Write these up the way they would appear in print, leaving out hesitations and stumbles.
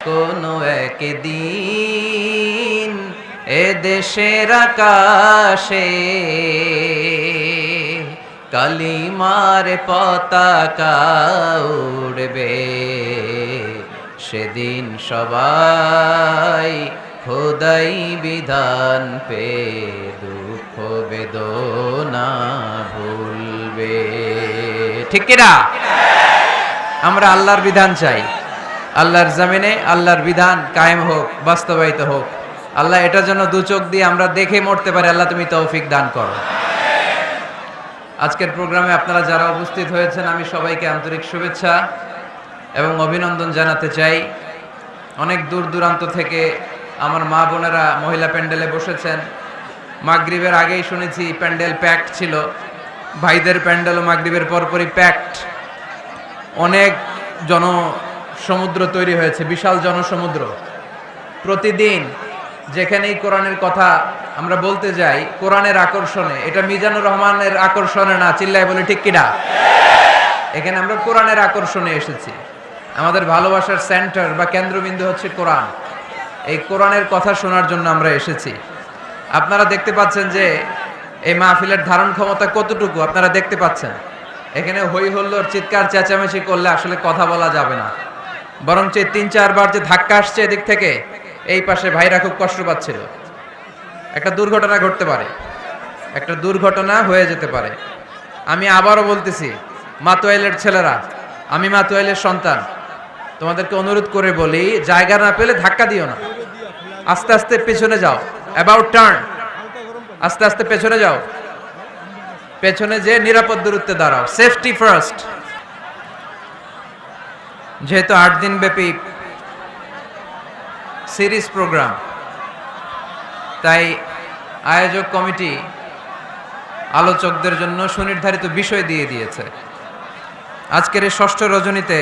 কোনো একদিন এ দেশের আকাশে কালিমার পতাকা উড়বে, সেদিন সবাই খোদাই বিধান পে দুঃখ বেদনা ভুলবে। ঠিক কিনা? আমরা আল্লাহর বিধান চাই, আল্লাহর জমিনে আল্লাহর বিধান কায়েম হোক, বাস্তবায়িত হোক। আল্লাহ এটা যেন দু চোখ দিয়ে আমরা দেখে মরতে পারি। আল্লাহ তুমি তৌফিক দান করো। আজকের প্রোগ্রামে আপনারা যারা উপস্থিত হয়েছেন, আমি সবাইকে আন্তরিক শুভেচ্ছা এবং অভিনন্দন জানাতে চাই। অনেক দূর দূরান্ত থেকে আমার মা বোনেরা মহিলা প্যান্ডেলে বসেছেন। মাগরিবের আগেই শুনেছি প্যান্ডেল প্যাকড ছিল। ভাইদের প্যান্ডেলও মাগরিবের পরপরই প্যাকড। অনেক জনসমুদ্র তৈরি হয়েছে, বিশাল জনসমুদ্র। প্রতিদিন যেখানেই কোরআনের কথা আমরা বলতে যাই, কোরআনের আকর্ষণে, এটা মিজানুর রহমানের আকর্ষণে না, চিল্লায় বলে ঠিক কিনা? এখানে আমরা কোরআনের আকর্ষণে এসেছি। আমাদের ভালোবাসার সেন্টার বা কেন্দ্রবিন্দু হচ্ছে কোরআন। এই কোরআনের কথা শোনার জন্য আমরা এসেছি। আপনারা দেখতে পাচ্ছেন যে এই মাহফিলের ধারণ ক্ষমতা কতটুকু আপনারা দেখতে পাচ্ছেন। এখানে হই হল্লোর চিৎকার চেঁচামেচি করলে আসলে কথা বলা যাবে না, বরং যে ৩-৪ বার যে ধাক্কা আসছে এদিক থেকে, এই পাশে ভাইরা খুব কষ্ট পাচ্ছিল। একটা দুর্ঘটনা ঘটতে পারে, একটা দুর্ঘটনা হয়ে যেতে পারে। আমি আবারও বলতেছি, মাতোয়াইলের ছেলেরা, আমি মাতোয়াইলের সন্তান, তোমাদেরকে অনুরোধ করে বলি, জায়গা না পেলে ধাক্কা দিও না, আস্তে আস্তে পেছনে যাও, অ্যাবাউট টার্ন, আস্তে আস্তে পেছনে যাও, পেছনে যে নিরাপদ দূরত্বে দাঁড়াও, সেফটি ফার্স্ট। যেহেতু ৮ দিন ব্যাপী সিরিজ প্রোগ্রাম, তাই আয়োজক কমিটি আলোচকদের জন্য সুনির্ধারিত বিষয় দিয়ে দিয়েছে। আজকের এই ষষ্ঠ রজনীতে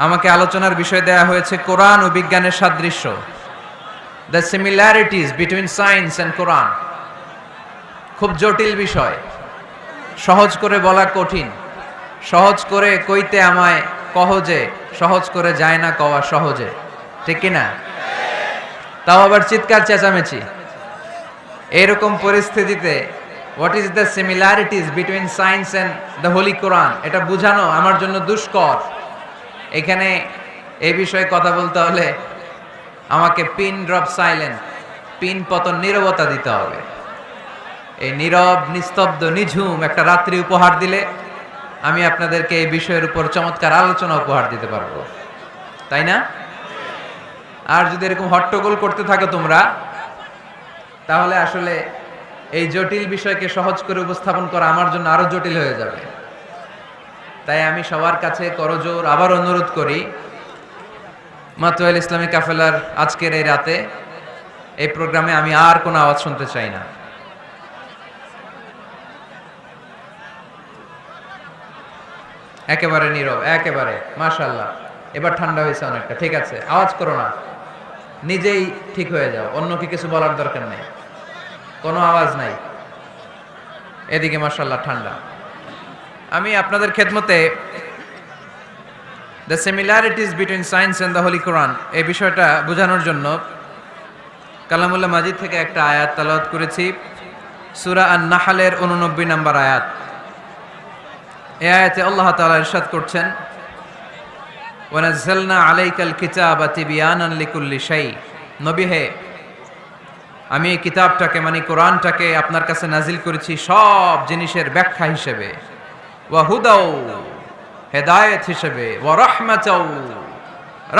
আমাকে আলোচনার বিষয় দেয়া হয়েছে কোরআন ও বিজ্ঞানের সাদৃশ্য, the similarities between science and Quran. খুব জটিল বিষয়, সহজ করে বলা কঠিন, সহজ করে কইতে আমায় কহজে, সহজ করে যায় না কওয়া সহজে, ঠিক কিনা? তাও আবার চিৎকার চেঁচামেচি। এরকম পরিস্থিতিতে what is the similarities between science and the holy Quran, এটা বোঝানো আমার জন্য দুষ্কর। এখানে এই বিষয়ে কথা বলতে হলে আমাকে পিন ড্রপ সাইলেন্ট, পিন পতন নীরবতা দিতে হবে। এই নীরব, নিস্তব্ধ, নিঝুম একটা রাত্রি উপহার দিলে আমি আপনাদেরকে এই বিষয়ের উপর চমৎকার আলোচনা উপহার দিতে পারবো, তাই না? আর যদি এরকম হট্টগোল করতে থাকো তোমরা, তাহলে আসলে এই জটিল বিষয়কে সহজ করে উপস্থাপন করা আমার জন্য আরো জটিল হয়ে যাবে। তাই আমি সবার কাছে করজোর আবার অনুরোধ করি, মাতোয়াইল ইসলামী কাফেলার আজকের এই রাতে এই প্রোগ্রামে আমি আর কোনো আওয়াজ শুনতে চাই না। একেবারে নীরব, একেবারে। মাশাআল্লাহ, এবার ঠান্ডা হয়েছে অনেকটা, ঠিক আছে। আওয়াজ করো না, নিজেই ঠিক হয়ে যাও, অন্যকে কিছু বলার দরকার নেই। কোনো আওয়াজ নাই, এদিকে মাশাআল্লাহ ঠান্ডা। আমি আপনাদের খেদমতে the similarities between science and the holy Quran এই বিষয়টা বোঝানোর জন্য কালামুল্লাহ মাজিদ থেকে একটা আয়াত তেলাওয়াত করেছি, সূরা আন-নাহলের 89 নম্বর আয়াত। এই আয়াতে আল্লাহ তাআলা ইরশাদ করছেন, ওয়া নাযালনা আলাইকাল কিতাবা তিবয়ানান লিকুল্লি শাই। নবী হে, আমি এই কিতাবটাকে মানে কোরআনটাকে আপনার কাছে নাজিল করেছি সব জিনিসের ব্যাখ্যা হিসেবে, ওয়া হুদাও, হেদায়েত হিসেবে, ওয়া রাহমাতাও,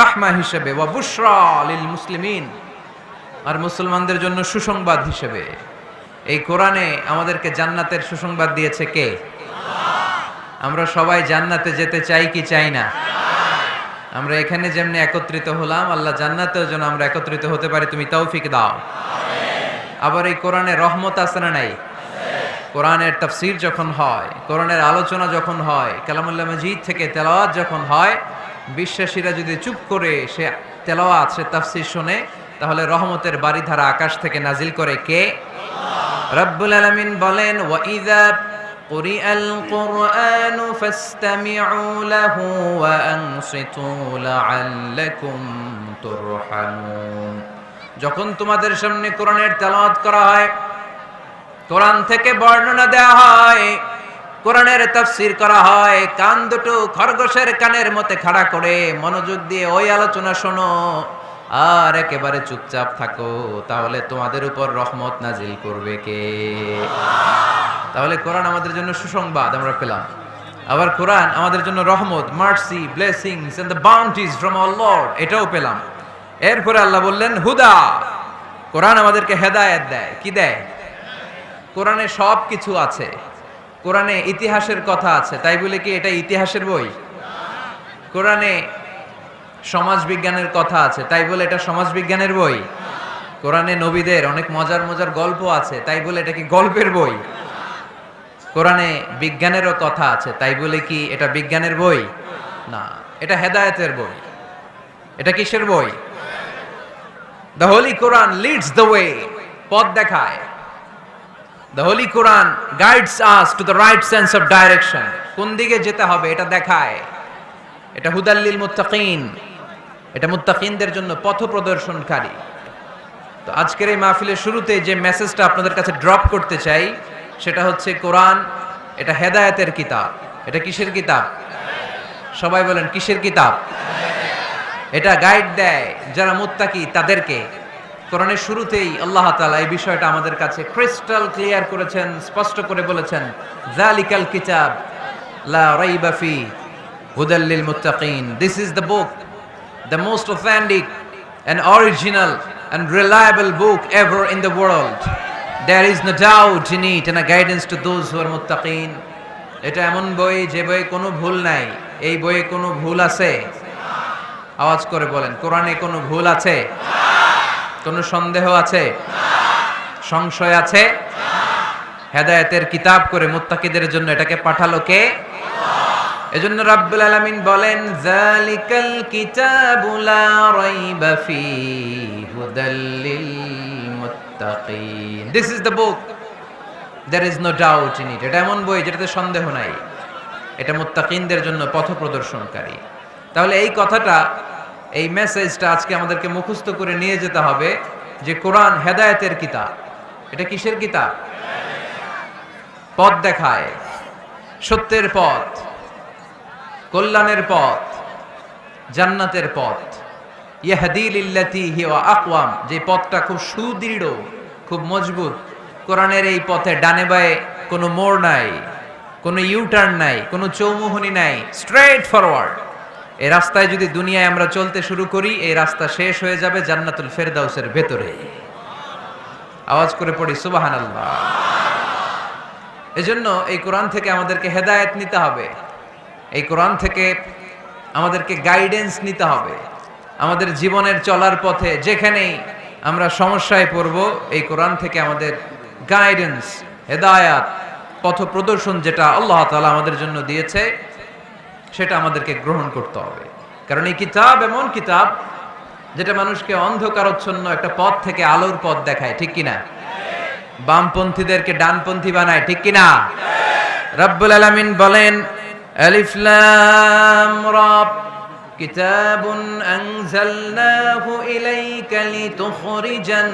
রাহমা হিসেবে, ওয়া বুশরা লিল মুসলিমিন, আর মুসলমানদের জন্য সুসংবাদ হিসেবে। এই কোরআনে আমাদেরকে জান্নাতের সুসংবাদ দিয়েছে কে? আমরা সবাই জান্নাতে যেতে চাই কি চাই না? আমরা এখানে যেমনি একত্রিত হলাম, আল্লাহ জান্নাতেও যেন আমরা একত্রিত হতে পারি, তুমি তৌফিক দাও। আবার এই কোরআনে রহমত আছে না নাই? কোরআনের তাফসীর যখন হয়, কোরআনের আলোচনা যখন হয়, কালামুল্লাহ মাজিদ থেকে তেলাওয়াত যখন হয়, বিশ্বাসীরা যদি চুপ করে সে তেলাওয়াত, সে তাফসীর শুনে, তাহলে রহমতের বারিধারা আকাশ থেকে নাজিল করে কে? রব্বুল আলামিন বলেন, ওয়া ইযা কুরিআল কুরআনু ফাসতামিউ লাহু ওয়া আনসিতু লাআল্লাকুম তুরহামুন। যখন তোমাদের সামনে কোরআনের তেলাওয়াত করা হয়, কোরআন থেকে বর্ণনা দেওয়া হয়, কোরআনের তাফসীর করা হয়, কান দুটো খরগোশের কানের মতো খাড়া করে মনোযোগ দিয়ে ওই আলোচনা শোনো আর একেবারে চুপচাপ থাকো, তাহলে তোমাদের উপর রহমত নাজিল করবে কে? তাহলে কোরআন আমাদের জন্য সুসংবাদ আমরা পেলাম। আবার কোরআন আমাদের জন্য রহমত, mercy, blessings and the bounties from our lord, এটাও পেলাম। এরপরে আল্লাহ বললেন হুদা, কোরআন আমাদেরকে হেদায়েত দেয়। কি দেয়? কোরআনে সব কিছু আছে। কোরআনে ইতিহাসের কথা আছে, তাই বলে কি এটা ইতিহাসের বই? কোরআনে সমাজ বিজ্ঞানের কথা আছে, তাই বলে এটা সমাজ বিজ্ঞানের বই? কোরআনে নবীদের অনেক মজার মজার গল্প আছে, তাই বলে এটা কি গল্পের বই? কোরআনে বিজ্ঞানেরও কথা আছে, তাই বলে কি এটা বিজ্ঞানের বই? না, এটা হেদায়েতের বই। এটা কিসের বই? The holy Quran Leeds the way, পথ দেখায়। The holy Quran guides us to the right sense of direction, কোন দিকে যেতে হবে এটা দেখায়। এটা হুদাল্লিল মুত্তাকিন, এটা মুত্তাকিনদের জন্য পথ প্রদর্শনকারী। তো আজকের এই মাহফিলের শুরুতে যে মেসেজটা আপনাদের কাছে ড্রপ করতে চাই সেটা হচ্ছে কোরআন এটা হেদায়েতের কিতাব। এটা কিসের কিতাব? সবাই বলেন কিসের কিতাব? এটা গাইড দেয় যারা মুত্তাকি তাদেরকে। কোরআনের শুরুতেই আল্লাহ তাআলা এই বিষয়টা আমাদের কাছে ক্রিস্টাল ক্লিয়ার করেছেন, স্পষ্ট করে বলেছেন, যালিকাল কিতাব লা রাইবা ফি হুদাল লিল মুত্তাকিন। This is the book, the most authentic and original and reliable book ever in the world. There is no doubt in it and a guidance to those who are muttaqin. এটা এমন বই যে বইয়ে কোনো ভুল নাই। এই বইয়ে কোনো ভুল আছে? আওয়াজ করে বলেন, কোরআনে কোনো ভুল আছে? কোনো সন্দেহ আছে? সংশয় আছে? হেদায়েতের কিতাব করে মুত্তাকিদের জন্য এটাকে পাঠালো কে? এজন্য রাব্বুল আলামিন বলেন, যালিকাল কিতাবু লা রাইবা ফীহি হুদাল লিল মুত্তাকিন। This is the book, there is no doubt in it. এটা এমন বই যেটাতে সন্দেহ নাই। এটা মুত্তাকিনদের জন্য পথ প্রদর্শনকারী। তাহলে এই কথাটা, এই মেসেজটা আজকে আমাদেরকে মুখস্থ করে নিয়ে যেতে হবে যে কোরআন হেদায়েতের কিতাব। এটা কিসের কিতাব? পথ দেখায়, সত্যের পথ, কল্যাণের পথ, জান্নাতের পথ। ইয়াহদি লিল্লাতি হিয়া আকওয়াম, যে পথটা খুব সুদৃঢ়, খুব মজবুত। কোরআনের এই পথে ডানে বায়ে কোনো মোড় নাই, কোনো ইউটার্ন নাই, কোনো চৌমুহনী নাই, স্ট্রেট ফরওয়ার্ড। এই রাস্তায় যদি দুনিয়ায় আমরা চলতে শুরু করি, এই রাস্তা শেষ হয়ে যাবে জান্নাতুল ফেরদাউসের ভেতরে। আওয়াজ করে পড়ি সুবহানাল্লাহ। এজন্য এই কোরআন থেকে আমাদেরকে হেদায়েত নিতে হবে। এই কোরআন থেকে আমাদেরকে গাইডেন্স নিতে হবে। আমাদের জীবনের চলার পথে যেখানেই আমরা সমস্যায় পড়ব, এই কোরআন থেকে আমাদের গাইডেন্স, হেদায়াত, পথ প্রদর্শন যেটা আল্লাহ তাআলা আমাদের জন্য দিয়েছে সেটা আমাদেরকে গ্রহণ করতে হবে। কারণ এই কিতাব এমন কিতাব যেটা মানুষকে অন্ধকারচ্ছন্ন একটা পথ থেকে আলোর পথ দেখায়, ঠিক কিনা? বামপন্থীদেরকে ডানপন্থী বানায়, ঠিক কিনা? রব্বুল আলামিন বলেন, আলিফ লাম রা, কিতাবুন আনজালনাহু ইলাইকা লিতুখরিজান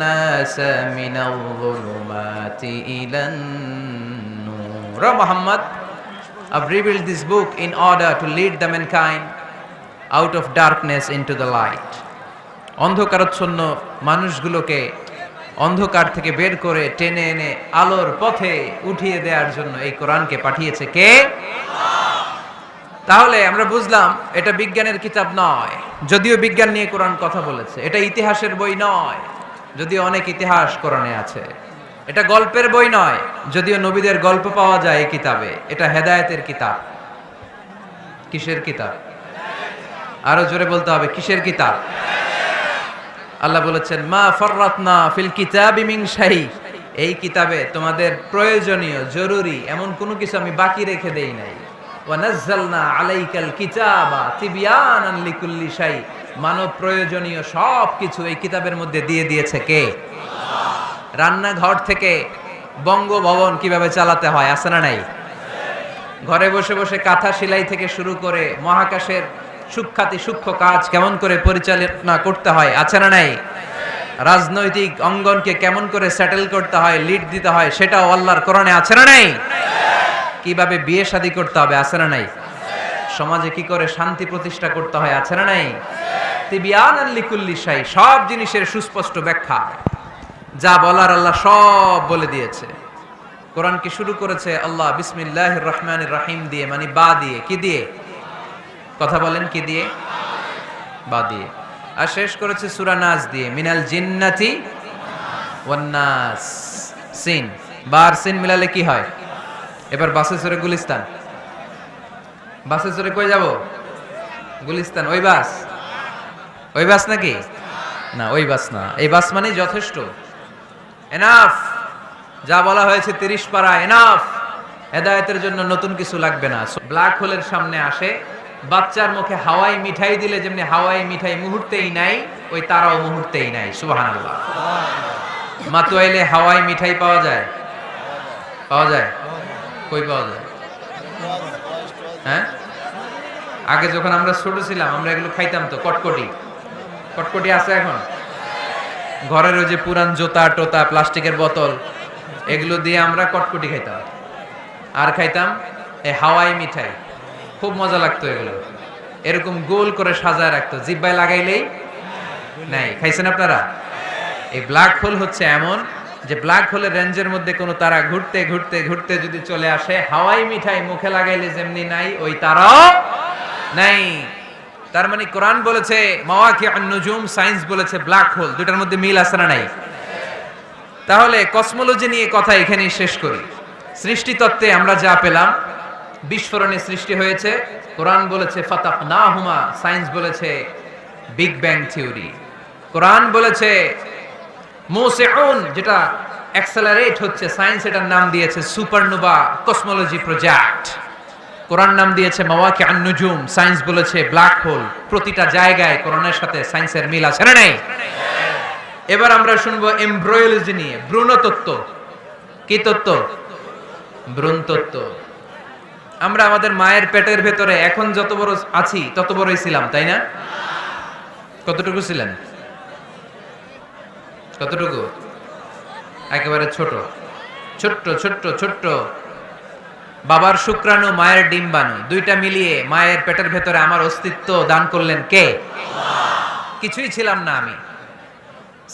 নাসা মিনাল যুলুমাতি ইলান নূর। Muhammad, I've revealed this book in order to lead the mankind out of darkness into the light. অন্ধকারাচ্ছন্ন মানুষগুলোকে অন্ধকার থেকে বের করে টেনে এনে আলোর পথে উঠিয়ে দেওয়ার জন্য এই কোরআনকে পাঠিয়েছে কে? তাহলে আমরা বুঝলাম এটা বিজ্ঞানের কিতাব নয়, যদিও বিজ্ঞান নিয়ে কোরআন কথা বলেছে। এটা ইতিহাসের বই নয়, যদিও অনেক ইতিহাস কোরআনে আছে। এটা গল্পের বই নয়, যদিও নবীদের গল্প পাওয়া যায় এই কিতাবে। এটা হেদায়েতের কিতাব। কিসের কিতাব? আরো জোরে বলতে হবে, কিসের কিতাব? আল্লাহ বলেছেন, মা ফাররাতনা ফিল কিতাবি মিন শাই, এই কিতাবে তোমাদের প্রয়োজনীয়, জরুরি এমন কোনো কিছু আমি বাকি রেখে দেই নাই। ওয়া নাযালনা আলাইকাল কিতাবা তিবয়ানান লিকুল্লি শাই, মানব প্রয়োজনীয় সব কিছু এই কিতাবের মধ্যে দিয়ে দিয়েছে কে? রান্নাঘর থেকে বঙ্গভবন কিভাবে চালাতে হয়, আছে না নাই? ঘরে বসে বসে কাঁথা সেলাই থেকে শুরু করে মহাকাশের সূক্ষ্মাতি সূক্ষ্ম কাজ কেমন করে পরিচালনা করতে হয়, আছে না নাই? রাজনৈতিক অঙ্গনকে কেমন করে সেটেল করতে হয়, লিড দিতে হয়, সেটাও আল্লাহর কোরআনে আছে না নাই? কিভাবে বিয়ে শাদী করতে হবে, আছে না নাই? সমাজে কি করে শান্তি প্রতিষ্ঠা করতে হয়, আছে না নাই? তিবিয়ানান লিকুল্লি শাই, সব জিনিসের সুস্পষ্ট ব্যাখ্যা, যা বলার আল্লাহ সব বলে দিয়েছে। কোরআনকে শুরু করেছে আল্লাহ বিসমিল্লাহির রহমানির রহিম দিয়ে, মানে বা দিয়ে। কি দিয়ে? কথা বলেন, কি দিয়ে? বা দিয়ে। আর শেষ করেছে সূরা নাস দিয়ে, মিনাল জিন্নাতি ওয়ান নাস। সিন, বার সিন মিলালে কি হয়? এবার বাসে চড়ে গুলিস্তান। বাসে চড়ে কই যাব? গুলিস্তান। ওই বাস? ওই বাস নাকি? না, ওই বাস না। এই বাস মানে যথেষ্ট, এনাফ। যা বলা হয়েছে 30 পারা এনাফ। হেদায়েতের জন্য নতুন কিছু লাগবে না। ব্ল্যাক হোলের সামনে আসে, বাচ্চার মুখে হাওয়াই মিঠাই দিলে যেমনি হাওয়াই মিঠাই মুহূর্তেই নাই, ওই তারাও মুহূর্তেই নাই। সুবহানাল্লাহ। মাতুয়াইলে হাওয়াই মিঠাই পাওয়া যায়? পাওয়া যায়? কই পাওয়া যায়? হ্যাঁ, আগে যখন আমরা ছোট ছিলাম আমরা এগুলো খাইতাম তো। কটকটি, কটকটি আছে এখন? ঘরের ওই যে পুরান জোতা টোতা, প্লাস্টিকের বোতল, এগুলো দিয়ে আমরা কটকটি খাইতাম। আর খাইতাম এই হাওয়াই মিঠাই, খুব মজা লাগতো। এগুলো এরকম গোল করে সাজায় রাখতো, জিব্বায় লাগাইলেই নাই। খাইছেন আপনারা? এই ব্ল্যাক হোল হচ্ছে এমন যে ব্ল্যাক হোলের রেঞ্জের মধ্যে কোনো তারা ঘুরতে ঘুরতে ঘুরতে যদি চলে আসে, হাওয়াই মিঠাই মুখে লাগাইলে যেমনি নাই, ওই তারাও নাই। তার মানে কোরআন বলেছে মাওয়াকিউন নুজুম, সায়েন্স বলেছে ব্ল্যাক হোল। দুটার মধ্যে মিল আছে না নাই? তাহলে কসমোলজি নিয়ে কথা এখানেই শেষ করি। সৃষ্টি তত্ত্বে আমরা যা পেলাম, বিস্ফোরণে সৃষ্টি হয়েছে। কোরআন বলেছে ফাতাকনাহুমা, সায়েন্স বলেছে বিগ ব্যাং থিওরি। কোরআন বলেছে মুসিউন, যেটা অ্যাক্সেলারেট হচ্ছে, সায়েন্স এটার নাম দিয়েছে সুপারনোভা কসমোলজি প্রজেক্ট। কোরআন নাম দিয়েছে মাওয়াকিউন নুজুম, সায়েন্স বলেছে ব্ল্যাক হোল। প্রতিটা জায়গায় কোরআনের সাথে সায়েন্সের মিল আছে না নাই? এবার আমরা শুনবো এমব্রয়োলজি নিয়ে, ভ্রূণতত্ত্ব। কি তত্ত্ব? ভ্রূণতত্ত্ব। আমরা আমাদের মায়ের পেটের ভেতরে এখন যত বড় আছি তত বড়ই ছিলাম, তাই না? কতটুকু ছিলেন? কতটুকু? একেবারে ছোট, ছোট্ট ছোট্ট ছোট্ট। বাবার শুক্রাণু, মায়ের ডিম্বাণু, দুইটা মিলিয়ে মায়ের পেটের ভেতরে আমার অস্তিত্ব দান করলেন কে? কিছুই ছিলাম না আমি।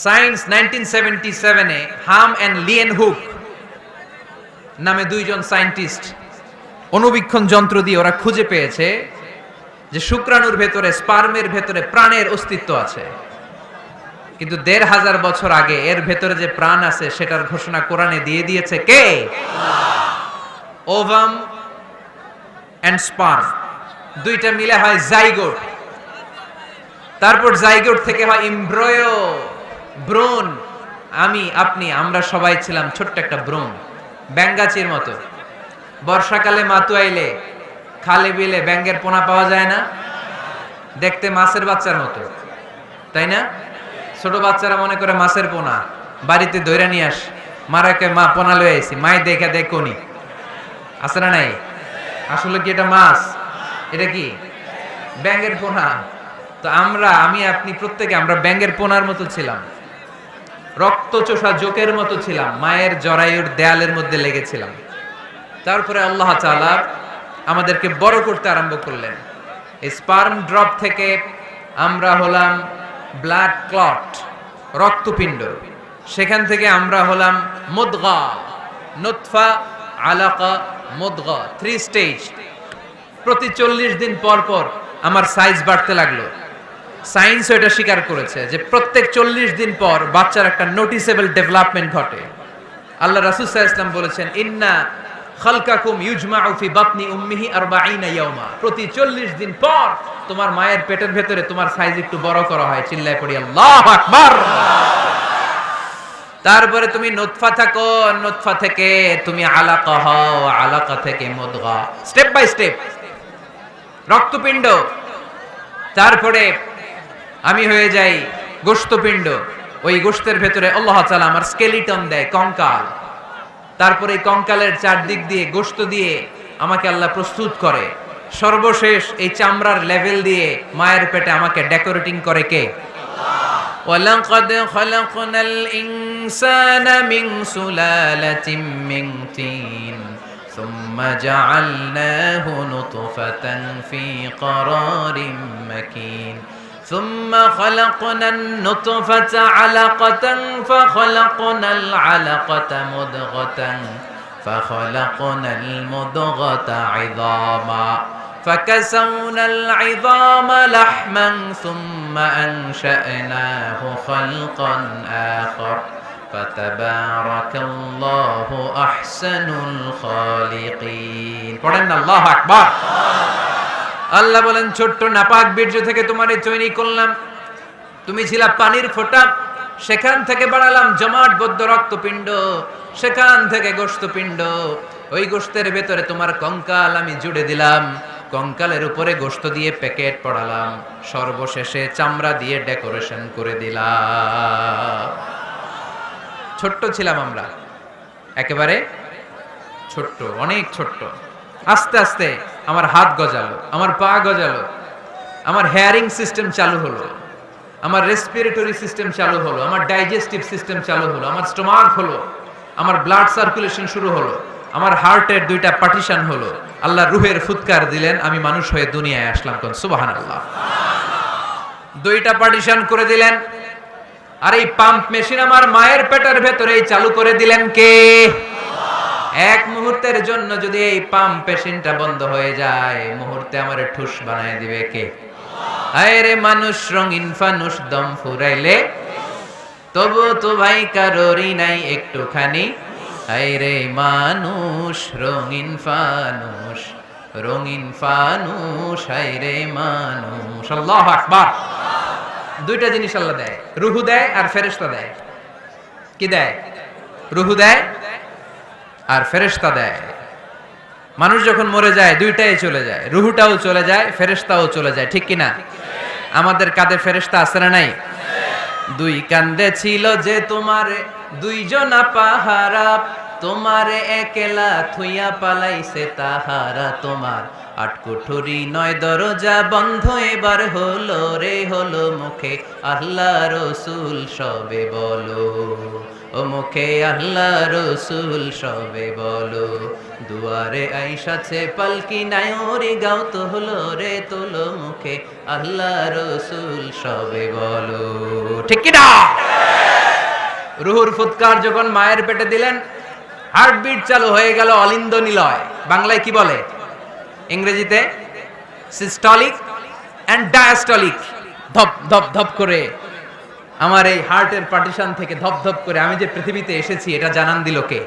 সায়েন্স 1977-এ হাম এন্ড লিয়েন হুক নামে দুইজন সায়েন্টিস্ট অণুবীক্ষণ যন্ত্র দিয়ে ওরা খুঁজে পেয়েছে যে শুক্রাণুর ভেতরে, স্পার্মের ভেতরে প্রাণের অস্তিত্ব আছে। কিন্তু 1500 বছর আগে এর ভেতরে যে প্রাণ আছে সেটার ঘোষণা কোরআনে দিয়ে দিয়েছে কে? ওভাম এন্ড স্পার্ম, দুইটা মিলে হয় জাইগোট। তারপর জাইগোট থেকে হয় এমব্রয়ো, ভ্রূণ। আমি, আপনি, আমরা সবাই ছিলাম ছোট্ট একটা ভ্রূণ, ব্যাঙ্গাচির মতো। বর্ষাকালে মাতুয়াইলে খালে বিলে ব্যাঙ্গের পোনা পাওয়া যায় না? দেখতে মাছের বাচ্চার মতো, তাই না? ছোট বাচ্চারা মনে করে মাছের পোনা, বাড়িতে ধইরা নিয়ে আস, মারাকে মা পোনা লয়ে আইছি, মাই দেখে দেখ কোনি আছে না নাই? আসলে কি এটা মাছ? এটা কি ব্যাঙ্গের পোনা? তো আমরা, আমি আপনি প্রত্যেকে আমরা ব্যাঙ্গের পোনার মতো ছিলাম, রক্তচোষা জোকের মতো ছিলাম, মায়ের জরায়ুর দেয়ালের মধ্যে লেগেছিলাম। তারপরে আল্লাহ তাআলা আমাদেরকে বড় করতে আরম্ভ করলেন। এই স্পার্ম ড্রপ থেকে আমরা হলাম ব্লাড ক্লট, রক্তপিণ্ড। সেখান থেকে আমরা হলাম মুদগা, নুতফা, আলাকা, মুদগা, 3 স্টেজ। প্রতি 40 দিন পর পর আমার সাইজ বাড়তে লাগলো। সায়েন্সও এটা স্বীকার করেছে যে প্রত্যেক 40 দিন পর বাচ্চার একটা নোটিসেবল ডেভেলপমেন্ট ঘটে। আল্লাহ রাসূল সাল্লাল্লাহু আলাইহি ওয়াসাল্লাম বলেছেন ইন্না খালকাকুম ইউজমাউ ফি বাতনি উম্মিহি 40 ইয়াওমা, প্রতি 40 দিন পর তোমার মায়ের পেটের ভেতরে তোমার সাইজ একটু বড় করা হয়। চিল্লায় পড়ি আল্লাহু আকবার। তারপরে তুমি নুতফা থাকো, নুতফা থেকে তুমি আলাকা হও, আলাকা থেকে মুদগা, স্টেপ বাই স্টেপ রক্তপিণ্ড। তারপরে আমি হয়ে যাই গোশতপিণ্ড। ওই গোশতের ভেতরে আল্লাহ তাআলা আমার স্কেলিটন দেয়, কঙ্কাল। তারপরে এই কঙ্কালের চারদিক দিয়ে গোশত দিয়ে আমাকে আল্লাহ প্রস্তুত করে, সর্বশেষ এই চামড়ার লেভেল দিয়ে মায়ের পেটে আমাকে ডেকোরেটিং করে কে? ওয়ালাকাদ খালাকনাল ইনসানা মিন সুলালাতিন মিন তিন সুম্মা জাআলনাহু নুতফাতান ফি ক্বারারিন মাকিন ثم خلقنا النطفة علقة فخلقنا العلقة مضغة فخلقنا المضغة عظاما فكسونا العظام لحما ثم أنشأناه خلقا آخر فتبارك الله أحسن الخالقين পড়েন আল্লাহু আকবার। আল্লাহ বলেন ছোট্ট নাপাক বীর্য থেকে তোমারে তৈরি করলাম, তুমি ছিলা পানির ফোঁটা, সেখান থেকে বাড়ালাম জমাট বদ্ধ রক্তপিণ্ড, সেখান থেকে গোশতপিণ্ড, ওই গোশতের ভেতরে তোমার কঙ্কাল আমি জুড়ে দিলাম, কঙ্কালের উপরে গোশত দিয়ে প্যাকেট পড়ালাম, সর্বশেষে চামড়া দিয়ে ডেকোরেশন করে দিলাম। ছোট্ট ছিলাম আমরা, একেবারে ছোট্ট, অনেক ছোট্ট। আস্তে আস্তে আমার হাত গজালো, আমার পা গজালো, আমার হেয়ারিং সিস্টেম চালু হলো, আমার রেসপিরেটরি সিস্টেম চালু হলো, আমার ডাইজেস্টিভ সিস্টেম চালু হলো, আমার স্টোমাক হলো, আমার ব্লাড সার্কুলেশন শুরু হলো, আমার হার্টের দুইটা পার্টিশন হলো, আল্লাহ রুহের ফুৎকার দিলেন, আমি মানুষ হয়ে দুনিয়ায় আসলাম। কোন সুবহানাল্লাহ। দুইটা পার্টিশন করে দিলেন, আর এই পাম্প মেশিন আমার মায়ের পেটের ভেতরেই চালু করে দিলেন কে? এক মুহূর্তের জন্য যদি এই পাম্প মেশিনটা বন্ধ হয়ে যায়, মুহূর্তে আমারে ঠুস বানায় দিবে কে? আরে মানুষ রঙিন ফানুস দম ফুরাইলে তবু তো ভাই কারোরই নাই একটুখানি, আরে মানুষ রঙিন ফানুস, রঙিন ফানুস, আরে মানুষ। আল্লাহু আকবার। দুইটা জিনিস আল্লাহ দেয়, রুহু দেয় আর ফেরেশতা দেয়। কি দেয়? রুহু দেয় আর ফেরেশতা দেয়। মানুষ যখন মরে যায় দুইটাই চলে যায়, রুহুটাও চলে যায়, ফেরেশতাও চলে যায়, ঠিক কিনা? আমাদের কাঁধে ফেরেশতা আছে না নাই? দুই কান্দে ছিল যে তোমারে দুইজনা পাহারা, তোমারে একলা থুইয়া পালাইছে তাহারা, তোমার আট কুঠুরি নয় দরজা বন্ধ এবার হলো রে, হলো মুখে আল্লাহ রসুল সবে বলো, ও মুখে আল্লাহ রসুল সবে বলো, দুয়ারে আইসাছে পালকি নাই ওরে গাও তো হলো রে, তোলো মুখে আল্লাহ রসুল সবে বলো, ঠিক কি না? রুহুর ফুৎকার যখন মায়ের পেটে দিলেন, হার্টবিট চালু হয়ে গেল, অলিন্দ নিলয়। বাংলায় কি বলে? ইংরেজিতে সিস্টলিক এন্ড ডায়াস্টলিক। ধপ ধপ ধপ করে আমার এই হার্টের পার্টিশন থেকে ধপ ধপ করে আমি যে পৃথিবীতে এসেছি এটা জানান দিল কে?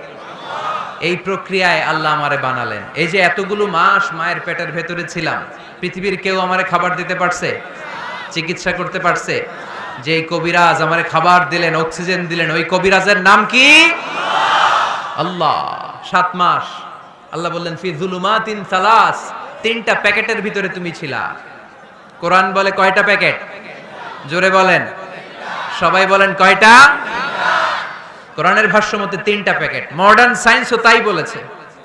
এই প্রক্রিয়ায় আল্লাহ আমারে বানালেন। এই যে এতগুলো মাস মায়ের পেটের ভেতরে ছিলাম, পৃথিবীর কেউ আমারে খাবার দিতে পারছে? চিকিৎসা করতে পারছে? যে কবিরাজ আমারে খাবার দিলেন, অক্সিজেন দিলেন, ওই কবিরাজের নাম কি? আল্লাহ। 7 মাস আল্লাহ বললেন ফি যুলুমাতিন সালাস, 3টা প্যাকেটের ভিতরে তুমি ছিলা। কোরআন বলে কয়টা প্যাকেট? জোরে বলেন, সবাই বলেন কয়টা? কোরআনের ভাষ্য মতে 3টা প্যাকেট। মডার্ন সায়েন্সও তাই বলেছে,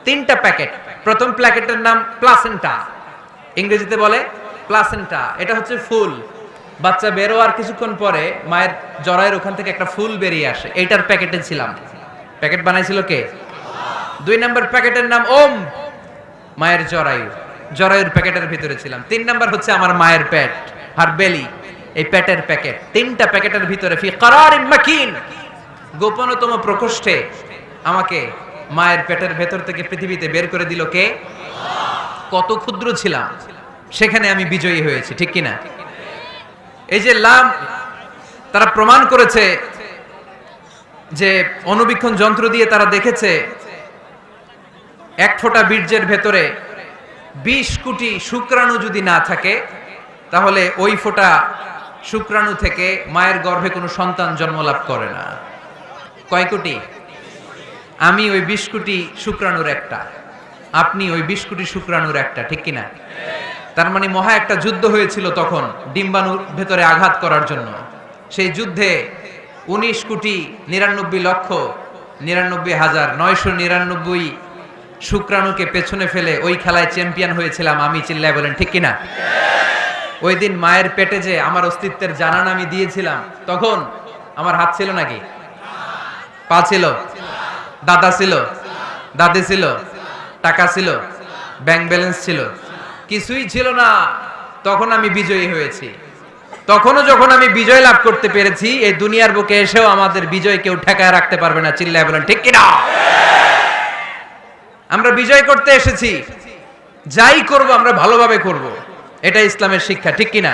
3টা প্যাকেট। প্রথম প্যাকেটের নাম প্লাসেন্টা, ইংরেজিতে বলে প্লাসেন্টা। এটা হচ্ছে ফুল, বাচ্চা বেরো আর কিছুক্ষণ পরে মায়ের জরায়ের ওখান থেকে একটা ফুল বেরিয়ে আসে, এইটার প্যাকেটে ছিলাম। প্যাকেট বানাইছিল কে? 2 নম্বর প্যাকেটের নাম ওম, মায়ের জরায়ু, জরায়ুর প্যাকেটের ভিতরে ছিলাম। 3 নম্বর হচ্ছে আমার মায়ের পেট, হার বেলি, এই পেটের প্যাকেট। 3টা প্যাকেটের ভিতরে ফি ক্বারারিন মাকিন, গোপনতম প্রকোষ্ঠে আমাকে মায়ের পেটের ভেতর থেকে পৃথিবীতে বের করে দিল কে? কত ক্ষুদ্র ছিলাম, সেখানে আমি বিজয়ী হয়েছি, ঠিক কিনা? এই যে লাম, তারা প্রমাণ করেছে যে অণুবীক্ষণ যন্ত্র দিয়ে তারা দেখেছে 1 ফোঁটা বীর্যের ভেতরে 20 কোটি শুক্রাণু যদি না থাকে, তাহলে ওই ফোঁটা শুক্রাণু থেকে মায়ের গর্ভে কোনো সন্তান জন্মলাভ করে না। কয় কোটি? আমি ওই 20 কোটি শুক্রাণুর একটা, আপনি ওই 20 কোটি শুক্রাণুর একটা, ঠিক কিনা? তার মানে মহা একটা যুদ্ধ হয়েছিল তখন ডিম্বাণুর ভেতরে আঘাত করার জন্য। সেই যুদ্ধে 19 কোটি 99 লক্ষ 99,999 শুক্রাণুকে পেছনে ফেলে ওই খেলায় চ্যাম্পিয়ন হয়েছিলাম আমি, চিল্লায় বলেন ঠিক কিনা? ওই দিন মায়ের পেটে যে আমার অস্তিত্বের জানান আমি দিয়েছিলাম, তখন আমার হাত ছিল নাকি? পা ছিল? দাদা ছিল? দাদি ছিল? টাকা ছিল? ব্যাংক ব্যালেন্স ছিল? কিছুই ছিল না। তখন আমি বিজয়ী হয়েছি। তখনও যখন আমি বিজয় লাভ করতে পেরেছি, এই দুনিয়ার বুকে এসেও আমাদের বিজয় কেউ ঠেকায় রাখতে পারবে না, চিল্লায় বলেন ঠিক কিনা? আমরা বিজয় করতে এসেছি, যাই করব আমরা ভালোভাবে করব, এটা ইসলামের শিক্ষা, ঠিক কিনা?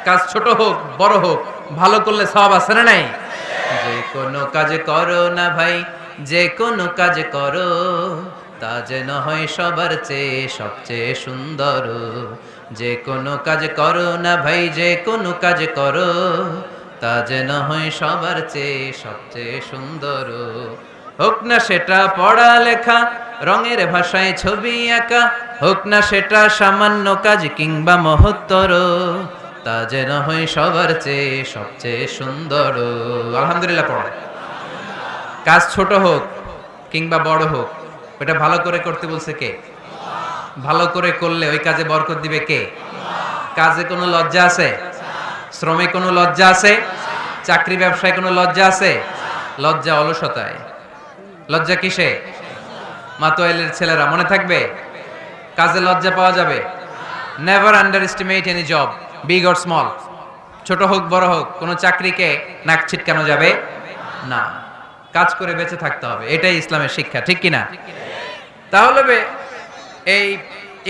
কাজ ছোট হোক বড় হোক, ভালো করলে সওয়াব আছে না নাই? যে কোনো কাজ করো না ভাই, যে কোনো কাজ করো, তা যেন হয় সবার চেয়ে সবচেয়ে সুন্দর। যে কোনো কাজ করো না ভাই, যে কোনো কাজ করো, তা যেন হয় সবার চেয়ে সবচেয়ে সুন্দর। হোক না সেটা পড়ালেখা, রঙের ভাষায় ছবি আঁকা, হোক না সেটা সামান্য কাজ কিংবা মহত্তর, তা যেন হয় সবার চেয়ে সবচেয়ে সুন্দর। আলহামদুলিল্লাহ পড়ে। কাজ ছোট হোক কিংবা বড় হোক, ওটা ভালো করে করতে বলছে কে? ভালো করে করলে ওই কাজে বরকত দিবে কে? কাজে কোনো লজ্জা আছে? শ্রমে কোনো লজ্জা আছে? চাকরি ব্যবসায় কোনো লজ্জা আছে? লজ্জা অলসতায়। লজ্জা কিসে? মাতোয়াইলের ছেলেরা মনে থাকবে, কাজে লজ্জা পাওয়া যাবে। Never under estimate any job, big or small. ছোট হোক বড় হোক, কোনো চাকরিকে নাক ছিটকানো যাবে না। কাজ করে বেঁচে থাকতে হবে, এটাই ইসলামের শিক্ষা, ঠিক কিনা? তাহলে এই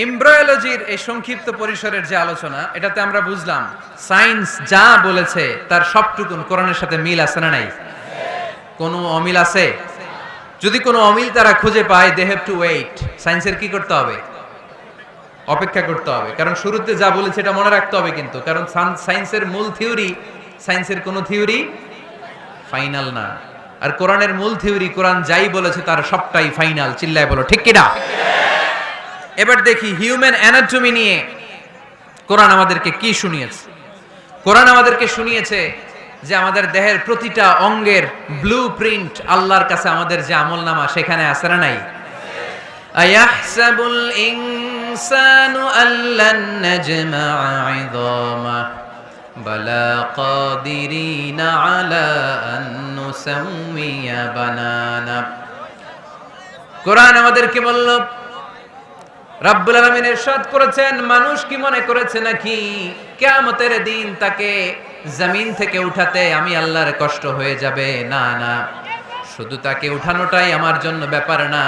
এমব্রায়োলজির এই সংক্ষিপ্ত পরিসরের যে আলোচনা, এটাতে আমরা বুঝলাম সায়েন্স যা বলেছে তার সবটুকুন কোরআনের সাথে মিল আছে না নাই? কোনো অমিল আছে? যদি কোনো অমিল তারা খুঁজে পায়, দে হ্যাভ টু ওয়েট। সায়েন্সের কি করতে হবে? অপেক্ষা করতে হবে। কারণ শুরুতে যা বলেছে এটা মনে রাখতে হবে কিন্তু, কারণ সায়েন্সের মূল থিওরি, সায়েন্সের কোনো থিওরি ফাইনাল না। আর কোরআনের মূল থিওরি, কোরআন যাই বলেছে তার সবটাই ফাইনাল, চিল্লায় বলো ঠিক কিনা? এবার দেখি হিউম্যান অ্যানাটমি নিয়ে কোরআন আমাদেরকে কি শুনিয়েছে। কোরআন আমাদেরকে শুনিয়েছে যে আমাদের দেহের প্রতিটা অঙ্গের ব্লু প্রিন্ট আল্লাহর কাছে আমাদের যে আমলনামা সেখানে আছে না নাই? আয়াহসাবুল ইনসানু আল্লান নাজমা'a 'ইযামা বালা কাদিরিনা আলা আন নুসাউমিয়া বানানা। কোরআন আমাদেরকে বলল, রাব্বুল আলামিন ইরশাদ করেছেন, মানুষ কি মনে করেছে নাকি কিয়ামতের দিন তাকে জমিন থেকে উঠাতে আমি আল্লাহর কষ্ট হয়ে যাবে? না না, শুধু তাকে উঠানোটাই আমার জন্য ব্যাপার না,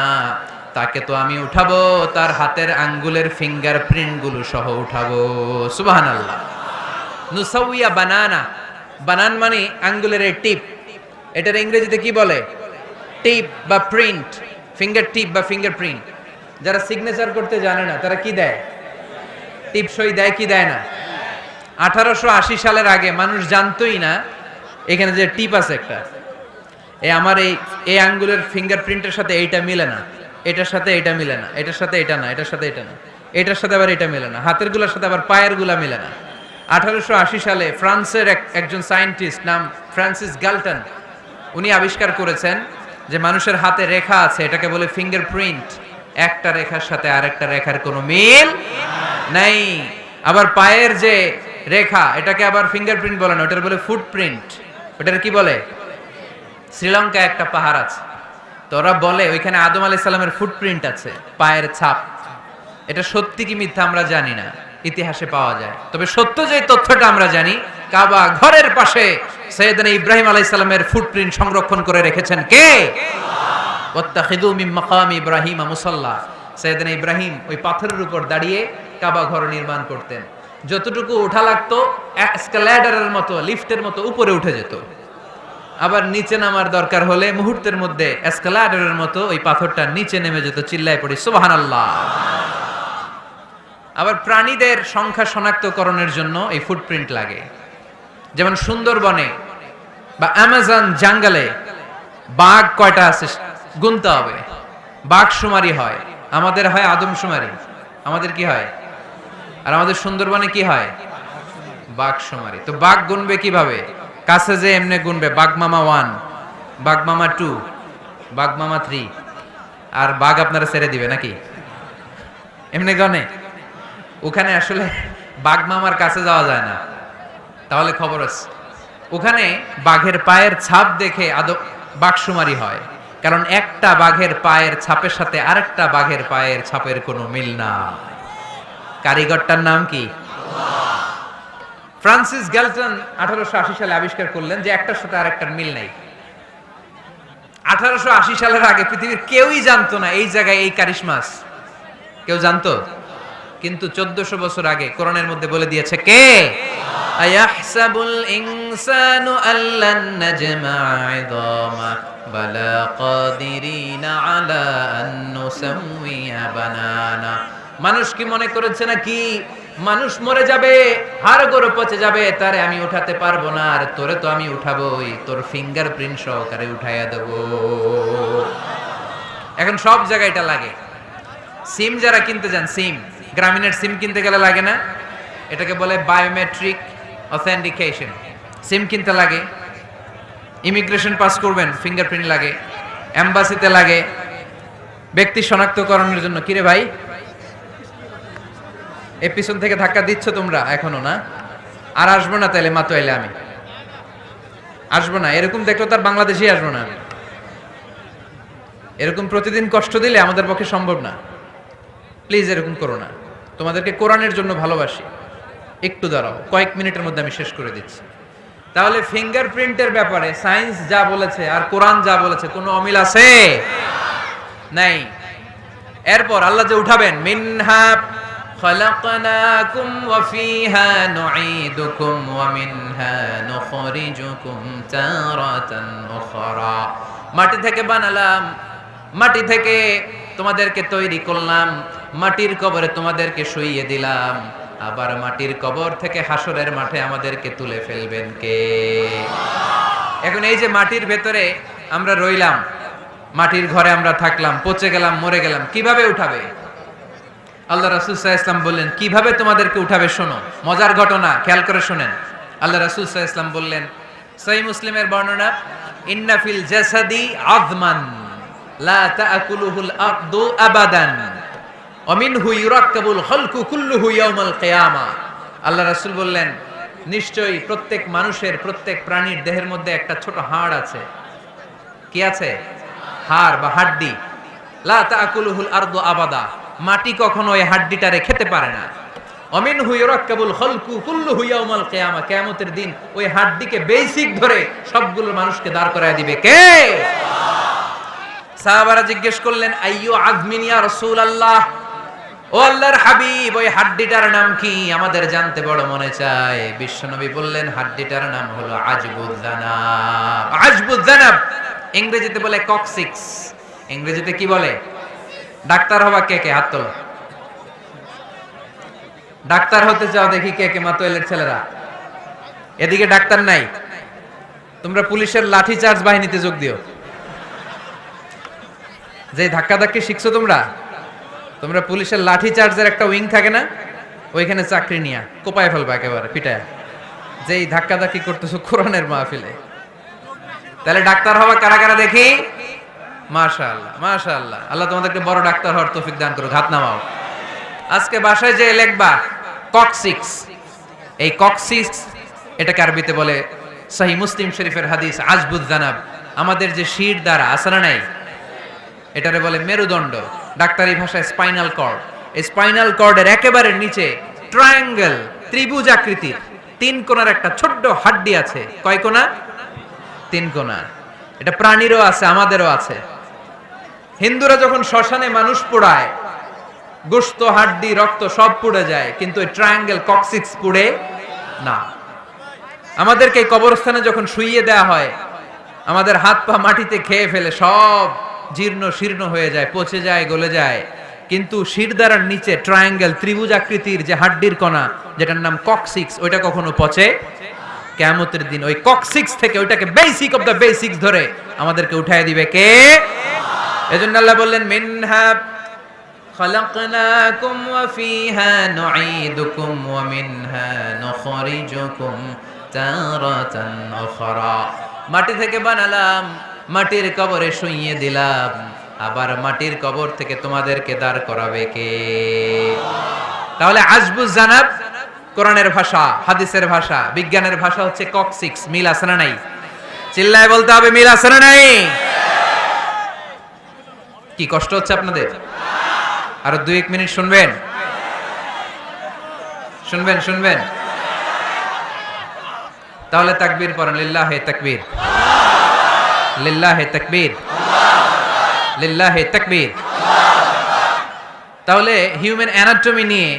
তাকে তো আমি উঠাবো তার হাতের আঙ্গুলের ফিঙ্গার প্রিন্ট গুলো সহ উঠাবো। সুবহানাল্লাহ। নুসাউইয়া বানানা, বানান মানে আঙ্গুলের এই টিপ, এটার ইংরেজিতে কি বলে? টিপ বা প্রিন্ট, ফিঙ্গার টিপ বা ফিঙ্গার প্রিন্ট। যারা সিগনেচার করতে জানে না তারা কি দেয়? টিপ সই দেয় কি দেয় না? 1880 সালের আগে মানুষ জানতোই না এখানে যে টিপ আছে একটা, আমার এই আঙ্গুলের ফিঙ্গার প্রিন্টের সাথে এইটা মিলে না, এটার সাথে এটা মিলে না, এটার সাথে এটা না, এটার সাথে এটা না, এটার সাথে আবার এটা মিলে না, হাতের গুলার সাথে আবার পায়ের গুলা মিলে না। 1880 সালে ফ্রান্সের একজন সায়েন্টিস্ট নাম ফ্রান্সিস গালটন, উনি আবিষ্কার করেছেন যে মানুষের হাতে রেখা আছে, এটাকে বলে ফিঙ্গার প্রিন্ট। একটা রেখার সাথে আরেকটা রেখার কোনো মিল নাই। আবার পায়ের যে রেখা, এটাকে আবার ফিঙ্গারপ্রিন্ট বলে না, ওটার বলে ফুটপ্রিন্ট। ওটার কি বলে? শ্রীলঙ্কায় একটা পাহাড় আছে, তো ওরা বলে ওইখানে আদম আলাইহিস সালামের ফুটপ্রিন্ট আছে, পায়ের ছাপ। এটা সত্যি কি মিথ্যা আমরা জানি না, ইতিহাসে পাওয়া যায়। তবে সত্য যে তথ্যটা আমরা জানি, কাবা ঘরের পাশে সাইয়েদনা ইব্রাহিম আলাইহিস সালামের ফুটপ্রিন্ট সংরক্ষণ করে রেখেছেন কে? ওয়াত্তাখিযু মিন মাকামি ইব্রাহিম মুসাল্লা। সাইয়েদনা ইব্রাহিম ওই পাথরের উপর দাঁড়িয়ে কাবা ঘর নির্মাণ করতেন। যতটুকু ওঠা লাগতো এসকালেটরের মতো, লিফটের মতো উপরে উঠে যেত। আবার নিচে নামার দরকার হলে মুহূর্তের মধ্যে এসকালেটরের মতো ওই পাথরটা নিচে নেমে যেত। চিল্লায় পড়ি সুবহানাল্লাহ। আবার প্রাণীদের সংখ্যা শনাক্তকরণের জন্য এই ফুটপ্রিন্ট লাগে। যেমন সুন্দরবনে বা অ্যামাজন জঙ্গলে বাঘ কয়টা আছে গুনতে হবে। বাঘ শুমারি হয়, আমাদের হয় আদমশুমারি। আমাদের কি হয়? আর আমাদের সুন্দরবনে কি হয়? বাঘ শুমারি। তো বাঘ গুনবে কিভাবে? কাছে যে এমনি গুনবে, বাঘ মামা 1, বাঘ মামা 2, বাঘ মামা 3, আর বাঘ আপনারা ছেড়ে দিবে নাকি এমনি গনে? ওখানে আসলে বাঘ মামার কাছে যাওয়া যায় না, তাহলে খবর আছে। ওখানে বাঘের পায়ের ছাপ দেখে বাঘসুমারি হয়, কারণ একটা বাঘের পায়ের ছাপের সাথে আরেকটা বাঘের পায়ের ছাপের কোনো মিল না। কারিগরটার নাম কি? ফ্রান্সিস গ্যালটন 1880 সালে আবিষ্কার করলেন যে একটার সাথে আরেকটার মিল নাই। 1880 সালের আগে পৃথিবীর কেউই জানতো না এই জায়গায় এই কারিশমাস, কেউ জানতো? কিন্তু 1400 বছর আগে কোরআনের মধ্যে বলে দিয়েছে কে? আয়াহসাবুল ইনসানু আল্লান নাজমা'a 'ইদামা বালা কাদিরিনা আলা আন নুসাউইয়া বানানা। মানুষ কি মনে করেছে নাকি মানুষ মরে যাবে, হাড়গোড় পচে যাবে, তারে আমি উঠাতে পারবো না, আর তোরে তো আমি উঠাবোই, তোর ফিঙ্গারপ্রিন্ট সহকারে উঠাইয়া দেব। এখন সব জায়গায় এটা লাগে। সিম যারা কিনতে যান, সিম গ্রামীণের সিম কিনতে গেলে লাগে না? এটাকে বলে বায়োমেট্রিক অথেন্টিকেশন। সিম কিনতে লাগে, ইমিগ্রেশন পাস করবেন ফিঙ্গারপ্রিন্ট লাগে, এম্বাসিতে লাগে, ব্যক্তি শনাক্তকরণের জন্য। কিরে ভাই, এই পিছন থেকে ধাক্কা দিচ্ছ তোমরা এখনো না? আর আসবো না তাইলে মাতো এলে আমি আসবো না, এরকম দেখলো তার বাংলাদেশে আসবো না। এরকম প্রতিদিন কষ্ট দিলে আমাদের পক্ষে সম্ভব না। প্লিজ এরকম করো না। তোমাদেরকে কোরআনের জন্য ভালোবাসি, একটু দাঁড়াও, কয়েক মিনিটের মধ্যে আমি শেষ করে দিচ্ছি। তাহলে ফিঙ্গারপ্রিন্টের ব্যাপারে সায়েন্স যা বলেছে আর কোরআন যা বলেছে কোনো অমিল আছে? নাই। এরপর আল্লাহ যে উঠাবেন, মিনহা খালাকনাকুম ওয়া ফিহা নুঈদুকুম ওয়া মিনহা নুখরিজুকুম তারাতান উখরা। মাটি থেকে বানালাম, মাটি থেকে তোমাদেরকে তৈরি করলাম, মাটির কবরে তোমাদেরকে শুইয়ে দিলাম, আবার মাটির কবর থেকে হাসরের মাঠে আমাদেরকে তুলে ফেলবেন কে? এখন এই যে মাটির ভেতরে আমরা রইলাম, মাটির ঘরে আমরা থাকলাম, পচে গেলাম, মরে গেলাম, কিভাবে উঠাবে? আল্লাহ রাসূল সাল্লাল্লাহু আলাইহি ওয়াসাল্লাম বললেন কিভাবে তোমাদেরকে উঠাবে শোনো, মজার ঘটনা, খেয়াল করে শুনেন। আল্লাহ রাসূল সাল্লাল্লাহু আলাইহি ওয়াসাল্লাম বললেন, সহিহ মুসলিমের বর্ণনা, ইন্না ফিল জাসাদি আযমান লা তাআকুলুহুল আরদু আবাদান ওয়া মিনহু ইউরাক্কাবুল খালকু কুল্লুহু ইয়াউমাল কিয়ামা। আল্লাহ রাসূল বললেন, নিশ্চয়ই প্রত্যেক মানুষের, প্রত্যেক প্রাণীর দেহের মধ্যে একটা ছোট হাড় আছে। কি আছে? হাড় বা হাড্ডি। লা তাআকুলুহুল আরদু আবাদা, মাটি কখনো ওই হাড্ডিটারে খেতে পারে না। অমিনহু ইউরাক্কাবুল খালকু কুল্লুহু ইয়াউমাল কিয়ামা, কিয়ামতের দিন ওই হাড্ডিকে বেসিক ধরে সবগুলো মানুষকে দাঁড় করায় দিবে কে? সাহাবারা জিজ্ঞেস করলেন, আইয়ু আযমিন ইয়া রাসূলুল্লাহ, ও আল্লাহর হাবিব, ওই হাড্ডিটার নাম কি? আমাদের জানতে বড় মনে চায়। বিশ্বনবী বললেন, হাড্ডিটার নাম হলো আজবুয জানাব। আজবুয জানাব ইংরেজিতে বলে কক্সিক্স। ইংরেজিতে কি বলে? ডাক্তার হবা কে কে? হাত তোলো। ডাক্তার হতে চাও দেখি কে কে? মাতোয়েলের ছেলেরা এদিকে ডাক্তার নাই, তোমরা পুলিশের লাঠি চার্জ বাহিনীতে যোগ দিও। যে ধাক্কা ধাক্কি শিখছো তোমরা, তোমরা পুলিশের লাঠি চার্জের একটা উইং থাকে না, ওইখানে চাকরি নিয়া কোপায় ফেলবা একেবারে পিটায়, যেই ধাক্কা ধাক্কি করতেছো কোরআনের মাহফিলে। তাহলে ডাক্তার হবা কারা কারা দেখি? মাশাআল্লাহ, মাশাআল্লাহ। আল্লাহ তোমাদেরকে বড় ডাক্তার হওয়ার তৌফিক দান করুক। হাত নামাও। আজকে বাসায় যে লিখবা কক্সিক্স, এই কক্সিক্স এটাকে আরবিতে বলে, সহিহ মুসলিম শরীফের হাদিস, আজবুয জানাব, আমাদের যে শির দ্বারা আছে না নাই, এটারে বলে মেরুদণ্ড, ডাক্তারি ভাষায় স্পাইনাল কর্ড। এই স্পাইনাল কর্ডের একেবারে নিচে ট্রায়াঙ্গেল, ত্রিভুজ আকৃতির 3 কোণার একটা ছোট্ট হাড্ডি আছে। কয় কোণা? 3 কোণা। এটা প্রাণীরও আছে, আমাদেরও আছে। হিন্দুরা যখন শ্মশানে মানুষ পোড়ায়, গোশত, হাড্ডি, রক্ত সব পুড়ে যায়, কিন্তু ওই ট্রায়াঙ্গেল কক্সিক্স পুড়ে না। আমাদেরকে কবরস্থানে যখন শুইয়ে দেয়া হয়, আমাদের হাত পা মাটিতে খেয়ে ফেলে, সব জীর্ণ শীর্ণ হয়ে যায়, পচে যায়, গলে যায়, কিন্তু শিরদাঁড়ার নিচে ট্রায়াঙ্গেল, ত্রিভুজ আকৃতির যে হাড্ডির কণা, যেটার নাম কক্সিক্স, ওইটা কখনো পচে। কিয়ামতের দিন ওই কক্সিক্স থেকে, ওইটাকে বেসিক অফ দ্য বেসিক্স ধরে আমাদেরকে উঠায় দিবে কে? এজন্য আল্লাহ বললেন, মিনহা খালাকনাকুম ওয়া ফিহা নুঈদুকুম ওয়া মিনহা নুখরিজুকুম তারাতান উখরা। মাটি থেকে বানালাম, মাটির কবরে শুইয়ে দিলাম, আবার মাটির কবর থেকে তোমাদেরকে দাঁড় করাবে কে? তাহলে আজবুজ জানাব কোরআনের ভাষা, হাদিসের ভাষা, বিজ্ঞানের ভাষা হচ্ছে কক্সিক্স। মিল আছে না নাই? চিল্লায় বলতে হবে, মিল আছে না নাই? কি কষ্ট হচ্ছে আপনাদের? আরো 2-1 মিনিট শুনবেন? শুনবেন শুনবেন? তাহলে তাকবীর পড়েন, লিল্লাহে তাকবীর, লিল্লাহে তাকবীর, লিল্লাহে তাকবীর। তাহলে হিউম্যান অ্যানাটমি নিয়ে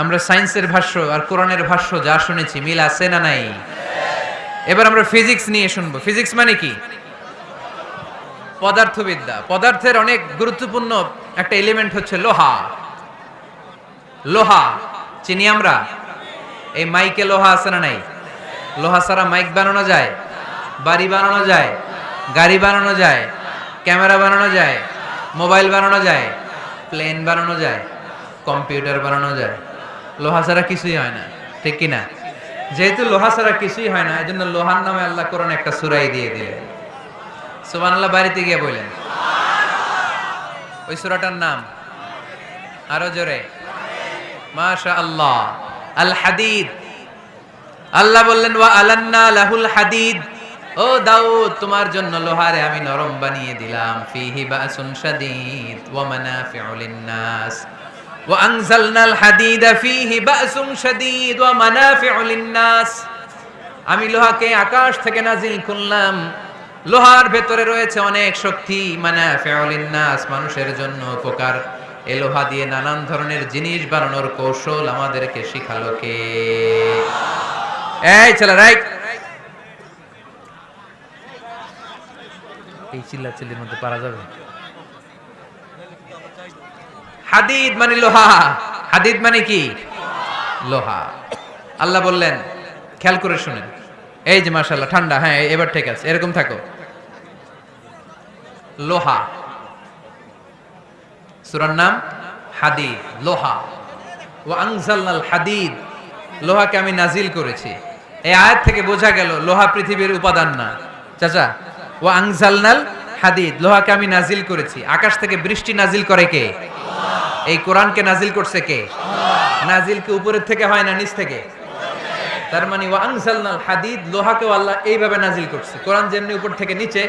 আমরা সায়েন্সের ভাষ্য আর কোরআনের ভাষ্য যা শুনেছি, মিল আছে না নাই? এবার আমরা ফিজিক্স নিয়ে শুনবো। ফিজিক্স মানে কি? পদার্থবিদ্যা। পদার্থের অনেক গুরুত্বপূর্ণ একটা এলিমেন্ট হচ্ছে লোহা। লোহা চিনি আমরা। এই মাইকে লোহা আছে না নাই? লোহা ছাড়া মাইক বানানো যায়, বাড়ি বানানো যায়, গাড়ি বানানো যায়, ক্যামেরা বানানো যায়, মোবাইল বানানো যায়, প্লেন বানানো যায়, কম্পিউটার বানানো যায়। লোহা ছাড়া কিছুই হয় না, ঠিক কি না? যেহেতু লোহা ছাড়া কিছুই হয় না, এজন্য লোহার নামে আল্লাহ কোরআনে একটা সূরাই দিয়ে দিলেন। সুবহানাল্লাহ বাড়িতে গিয়ে বললেন। ওই সূরাটার নাম আরো জোরে, মাশাআল্লাহ, আল হাদিদ। আল্লাহ বললেন ওয়া আলান্না লাহুল হাদিদ, ও দাউদ তোমার জন্য লোহারে আমি নরম বানিয়ে দিলাম। ফিহি বাসুন শাদীদ ওয়া মানাফিউ লিন-নাস ওয়া আনজালনাল হাদিদা ফিহি বাসুন শাদীদ ওয়া মানাফিউ লিন-নাস। আমি লোহাকে আকাশ থেকে নাজিল করলাম, লোহার ভেতরে রয়েছে অনেক শক্তি। মানাফিউ লিন-নাস, মানুষের জন্য উপকার। এই লোহা দিয়ে নানান ধরনের জিনিস বানানোর কৌশল আমাদেরকে শিখালো কে? এই ছেলে রাইট। এই চিল্লাচিল্লির মধ্যে পারা যাবে? হাদিদ মানে লোহা। হাদিদ মানে কি? লোহা। আল্লাহ বললেন, খেয়াল করে শুনেন। এই যে মাশাআল্লাহ ঠান্ডা, হ্যাঁ এবার ঠিক আছে, এরকম থাকো। লোহা, সূরার নাম হাদিদ, লোহা। ওয়া আনজালনাল হাদিদ, লোহাকে আমি নাজিল করেছি। এই আয়াত থেকে বোঝা গেল লোহা পৃথিবীর উপাদান না। চাচা, ওয়া আনজালনাল হাদিদ, লোহাকে আমি নাজিল করেছি। আকাশ থেকে বৃষ্টি নাজিল করে কে? এই কোরআনকে নাজিল করছে কে? নাজিল কি উপরের থেকে হয় না নিচ থেকে? তার মানে ওয়া আনজালনাল হাদিদ, লোহাকেও আল্লাহ এইভাবে নাজিল করছে। কোরআন যেমনি উপর থেকে নিচে,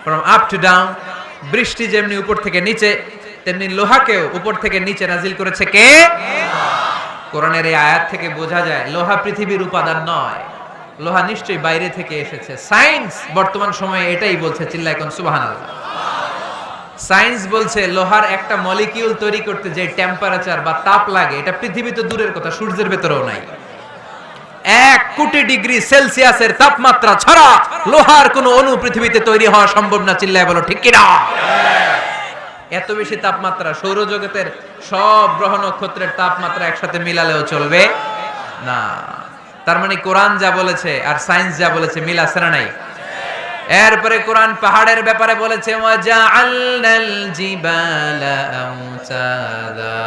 ফ্রম আপ টু ডাউন, বৃষ্টি যেমনি উপর থেকে নিচে, তেমনি লোহাকেও উপর থেকে নিচে নাজিল করেছে কে? কোরআনের এই আয়াত থেকে বোঝা যায় লোহা পৃথিবীর উপাদান নয়, লোহা নিশ্চয়ই বাইরে থেকে এসেছে। সায়েন্স বর্তমান সময়ে এটাই বলছে, চিল্লায় কোন সুবহানাল্লাহ। সায়েন্স বলছে লোহার একটা মলিকিউল তৈরি করতে যে টেম্পারেচার বা তাপ লাগে, এটা পৃথিবীতে দূরের কথা, সূর্যের ভেতরেও নাই। 1 কোটি ডিগ্রি সেলসিয়াসের তাপমাত্রা ছাড়া লোহার কোনো অণু পৃথিবীতে তৈরি হওয়া সম্ভব না। চিল্লায় বলো ঠিক কিনা? এত বেশি তাপমাত্রা সৌরজগতের সব গ্রহ নক্ষত্রের তাপমাত্রা একসাথে মিলালেও চলবে না। তার মানে কোরআন যা বলেছে আর সায়েন্স যা বলেছে, মিল আছে না নাই? এরপরে কোরআন পাহাড়ের ব্যাপারে বলেছে, ওয়াজআলনাল জিবালা আওতাদা,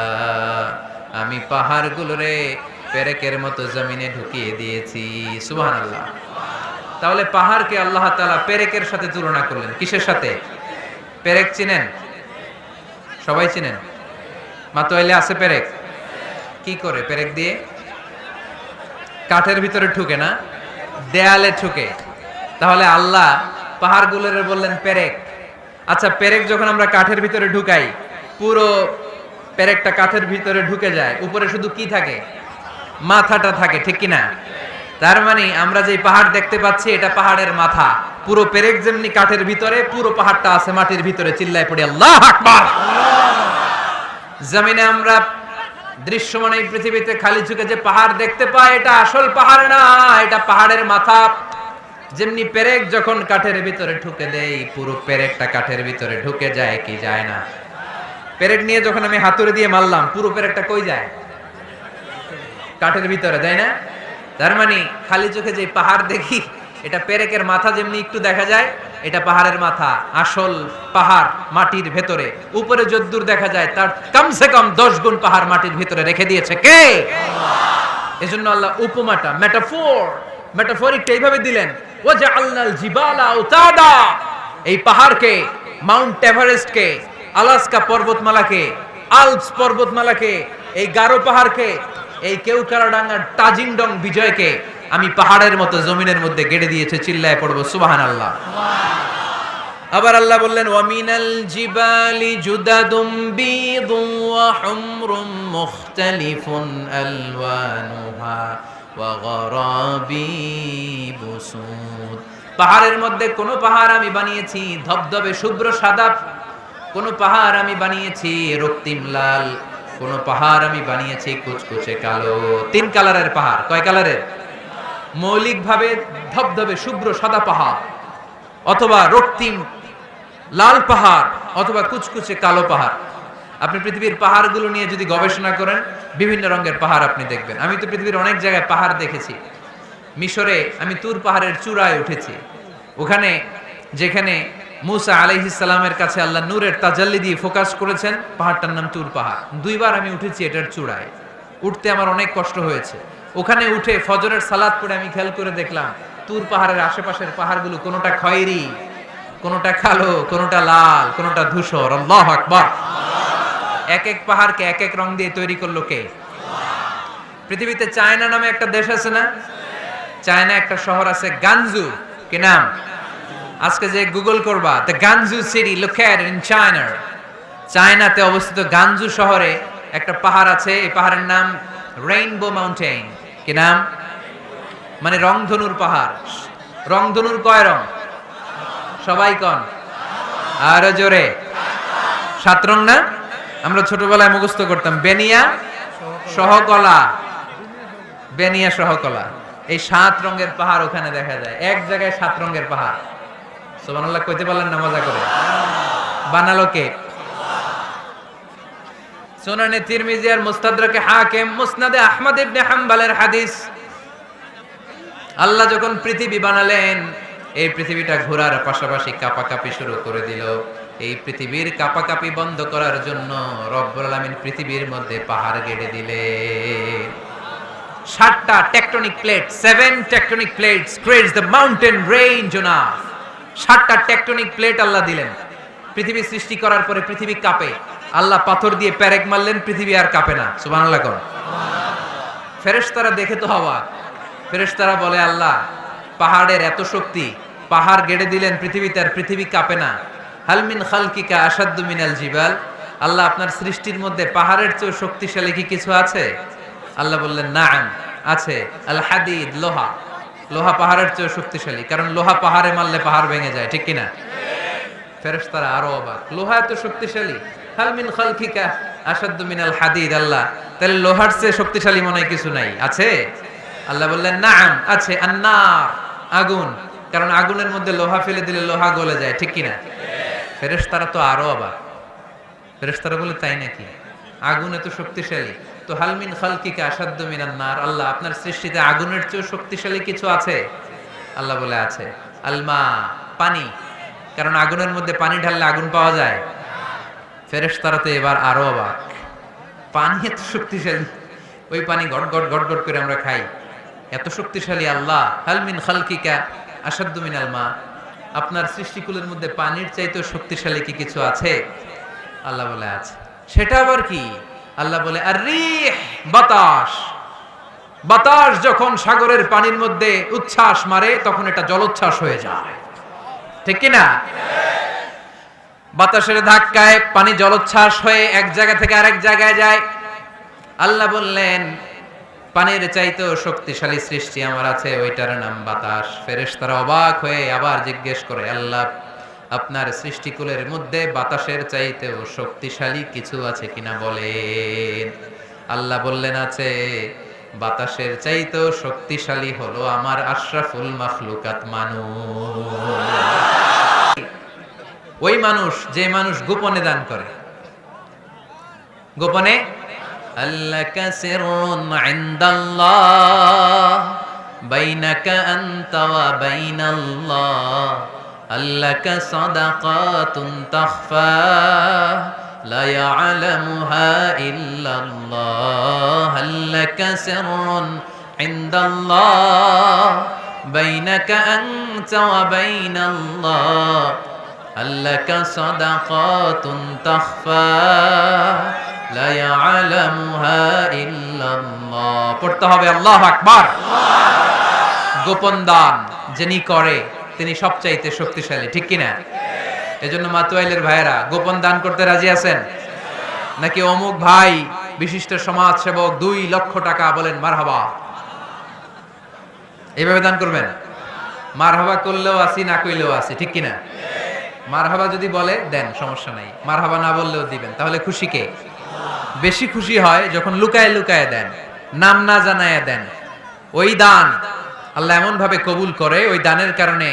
আমি পাহাড়গুলোরে পেরেকের মতো জমিনে ঢুকিয়ে দিয়েছি। সুবহানাল্লাহ। তাহলে পাহাড়কে আল্লাহ তাআলা পেরেকের সাথে তুলনা করলেন। কিসের সাথে? পেরেক চিনেন? সবাই চিনেন? মাতোয়াইলে আছে পেরেক। কি করে পেরেক দিয়ে? কাঠের ভিতরে ঠুকে না, দেয়ালে ঠুকে। তাহলে আল্লাহ পাহাড়গুলোরে বললেন পেরেক। আচ্ছা, পেরেক যখন আমরা কাঠের ভিতরে ঢুকাই, পুরো পেরেকটা কাঠের ভিতরে ঢুকে যায়, উপরে শুধু কি থাকে? মাথাটা থাকে, ঠিক কিনা? তার মানে আমরা যে পাহাড় দেখতে পাচ্ছি এটা পাহাড়ের মাথা। পুরো পেরেক যেমনি কাঠের ভিতরে, পুরো পাহাড়টা আছে মাটির ভিতরে। চিল্লায় পড়ি আল্লাহু আকবার। জমিনে আমরা দৃশ্যমান এই পৃথিবীতে খালি চোখে যে পাহাড় দেখতে পাই, এটা আসল পাহাড় না, এটা পাহাড়ের মাথা। যেমনি পেরেক যখন কাঠের ভিতরে ঢুকে দেই, পুরো পেরেকটা কাঠের ভিতরে ঢুকে যায় কি যায় না? পেরেক নিয়ে যখন আমি হাতুড়ি দিয়ে মারলাম, পুরো পেরেকটা কই যায়? কাঠের ভিতরে, তাই না? তার মানে খালি চোখে যে পাহাড় দেখি, এটা পেরেকের মাথা যেমনি একটু দেখা যায়, এটা পাহাড়ের মাথা। আসল পাহাড় মাটির ভেতরে, উপরে যদ্দূর দেখা যায় তার কমসে কম 10 গুণ পাহাড় মাটির ভিতরে রেখে দিয়েছে কে? এজন্য আল্লাহ উপমাটা, মেটাফরিকটা এইভাবে দিলেন, ওয়াজআলনাল জিবালা আওতাদা, এই পাহাড়কে, মাউন্ট এভারেস্টকে, আলাস্কা পর্বতমালাকে, আল্পস পর্বতমালাকে, এই গারো পাহাড়কে, এই কেউকারাডাঙ্গার তাজিংডং বিজয়কে আমি পাহাড়ের মতো জমিনের মধ্যে গেড়ে দিয়েছে। চিল্লায় পড়বো সুবহানাল্লাহ। আবার আল্লাহ বললেন ওয়ামিনাল জিবালি জুদাদুম বিদুম ওয়া হুমরুম মুখতালিফুন আলওয়ানুহা ওয়া গরাবিবু সুদ। পাহাড়ের মধ্যে কোন পাহাড় আমি বানিয়েছি ধবধবে শুভ্র সাদা, কোন পাহাড় আমি বানিয়েছি রক্তিম লাল, কোন পাহাড় আমি বানিয়েছি কুচকুচে কালো। তিন কালারের পাহাড়। কয় কালারের? মৌলিকভাবে ধবধবে শুভ্র সাদা পাহাড়, অথবা রক্তিম লাল পাহাড়, অথবা কুচকুচে কালো পাহাড়। আপনি পৃথিবীর পাহাড়গুলো নিয়ে যদি গবেষণা করেন, বিভিন্ন রঙের পাহাড় আপনি দেখবেন। আমি তো পৃথিবীর অনেক জায়গায় পাহাড় দেখেছি। মিশরে আমি তুর পাহাড়ের চূড়ায় উঠেছি। ওখানে যেখানে মুসা আলাইহিস সালামের কাছে আল্লাহ নূরের তাজাল্লি দিয়ে ফোকাস করেছেন, পাহাড়টার নাম তুর পাহাড়। দুইবার আমি উঠেছি এটার চূড়ায়। উঠতে আমার অনেক কষ্ট হয়েছে। ওখানে উঠে ফজরের সালাত পড়ে আমি খেয়াল করে দেখলাম তুর পাহাড়ের আশেপাশের পাহাড়গুলো কোনোটা খয়েরি, কোনোটা কালো, কোনোটা লাল, কোনোটা ধূসর। আল্লাহু আকবার। এক এক পাহাড়কে এক এক রং দিয়ে তৈরি করলো কে? পৃথিবীতে চায়না নামে একটা দেশ আছে না? চায়না একটা শহর আছে গানজু। কি নাম? আজকে যে গুগল করবা, the গানজু city located in China. চায়নাতে অবস্থিত গানজু শহরে একটা পাহাড় আছে। এই পাহাড়ের নাম রেইনবো মাউন্টেন। কি নাম? মানে রংধনুর পাহাড়। রংধনুর কয় রং? সবাই কন, আরো জোরে। 7 রং না? আমরা ছোটবেলায় মুখস্থ করতাম বেনিয়া সহকলা, বেনিয়া সহকলা। এই 7 রঙের পাহাড় ওখানে দেখা যায়। এক জায়গায় 7 রঙের পাহাড়। সুবহানাল্লাহ কইতে পারলেন না? মজা করে বানালো কে? সুনানে তিরমিজি আর মুস্তাদরাকে হাকিম, মুসনাদে আহমদ ইবনে হাম্বলের হাদিস। আল্লাহ যখন পৃথিবী বানালেন, এই পৃথিবীটা ঘোরার পাশাপাশি কাঁপাকাঁপি শুরু করে দিল। এই পৃথিবীর কাঁপাকাঁপি বন্ধ করার জন্য রব্বুল আলামিন পৃথিবীর মধ্যে পাহাড় গেড়ে দিলেন। 7টা tectonic plate, 7 tectonic plates creates the mountain range on earth. 7টা টেকটনিক প্লেট আল্লাহ দিলেন। পৃথিবী সৃষ্টি করার পরে পৃথিবী কাঁপে। আল্লাহ পাথর দিয়ে পেরেক মারলেন, পৃথিবী আর কাঁপে না। সুবহানাল্লাহ কোন? ফেরেশতারা দেখে তো অবাক। ফেরেশতারা বলে আল্লাহ পাহাড়ের এত শক্তি, পাহাড় গেড়ে দিলেন পৃথিবীতে, আর পৃথিবী কাঁপে না। হাল মিন খালকিকা আশাদ্দু মিনাল জিবাল। আল্লাহ আপনার সৃষ্টির মধ্যে পাহাড়ের চেয়ে শক্তিশালী কি কিছু আছে? আল্লাহ বললেন নাআম, আছে। আল হাদিদ, লোহা। লোহা পাহাড়ের চেয়ে শক্তিশালী, কারণ লোহা পাহাড়ে মারলে পাহাড় ভেঙে যায়। ঠিক কিনা? ফেরেশতারা আরো অবাক, লোহা এত শক্তিশালী। হাল মিন খালকিকা আশাদ্দু মিনাল হাদিদ। আল্লাহ তাহলে লোহার চেয়ে শক্তিশালী মনে হয় কিছু নাই? আছে। আল্লাহ বললেন নাআম, আছে। আন্নার, আগুন, কারণ আগুনের মধ্যে লোহা ফেলে দিলে লোহা গলে যায়। ঠিক কিনা? ফেরেশতারা তো আরো অবাক। ফেরেশতারা বলে তাই নাকি? আগুন এত শক্তিশালী, তো হাল মিন খালকিকা আশাদ্দু মিনান নার। আল্লাহ আপনার সৃষ্টিতে আগুনের চেয়ে শক্তিশালী কিছু আছে? আল্লাহ বলে আছে। আলমা, পানি, কারণ আগুনের মধ্যে পানি ঢাললে আগুন পাওয়া যায়। ফেরেশতারা তো এবার আরো অবাক, পানি এত শক্তিশালী, ওই পানি গট গট গট গট করে আমরা খাই, এত শক্তিশালী আল্লাহ। হাল মিন খালকিকা আশাদ্দু মিনাল মা। আপনার সৃষ্টিকুলের মধ্যে পানির চাইতে শক্তিশালী কি কিছু আছে? আল্লাহ বলে আছে। সেটা আবার কি? আল্লাহ বলে আর রিহ, বাতাস। বাতাস যখন সাগরের পানির মধ্যে উচ্ছ্বাস মারে, তখন এটা জলোচ্ছ্বাস হয়ে যায়। ঠিক কিনা? বাতাসের ধাক্কায় পানি জলোচ্ছ্বাস হয়ে এক জায়গা থেকে আরেক জায়গায় যায়। আল্লাহ বললেন পানির চাইতেও শক্তিশালী সৃষ্টি আমার আছে, ওইটার নাম বাতাস। ফেরেশতারা অবাক হয়ে আবার জিজ্ঞেস করে আল্লাহ আপনার সৃষ্টিকুলের মধ্যে বাতাসের চাইতেও শক্তিশালী কিছু আছে কিনা বলেন। আল্লাহ বললেন আছে। বাতাসের চাইতেও শক্তিশালী হলো আমার আশরাফুল মাখলুকাত মানুষ। ওই মানুষ যে মানুষ গোপনে দান করে। গোপনে আল্লাকা সিররুন ইনদাল্লাহ বাইনাকা আনতা ওয়া বাইনাল্লাহ। আল্লাকা সাদাকাতুন তাখফা লা ইয়ালামুহা ইল্লাল্লাহ। আল্লাকা সিররুন ইনদাল্লাহ বাইনাকা আনতা ওয়া বাইনাল্লাহ। আল্লাকা সাদাকাতুন তাখফা লা ইয়ালামুহা ইল্লাল্লাহ। পড়তে হবে আল্লাহু আকবার। গোপন দান যিনি করে তিনি সবচাইতে শক্তিশালী, ঠিক কিনা? এজন্য মাতুয়াইলের ভাইয়েরা গোপন দান করতে রাজি আছেন নাকি? অমুক ভাই বিশিষ্ট সমাজ সেবক 2 লক্ষ টাকা, বলেন মারহাবা। এইভাবে দান করবেন। মারহাবা করলেও আসি, না কইলেও আসি, ঠিক কিনা? মারহাবা যদি বলে দেন, সমস্যা নাই। মারহাবা না বললেও দিবেন। তাহলে খুশি কে? বেশি খুশি হয় যখন লুকায় লুকায় দেন, নাম না জানায় দেন। ওই দান আল্লাহ এমন ভাবে কবুল করে, ওই দানের কারণে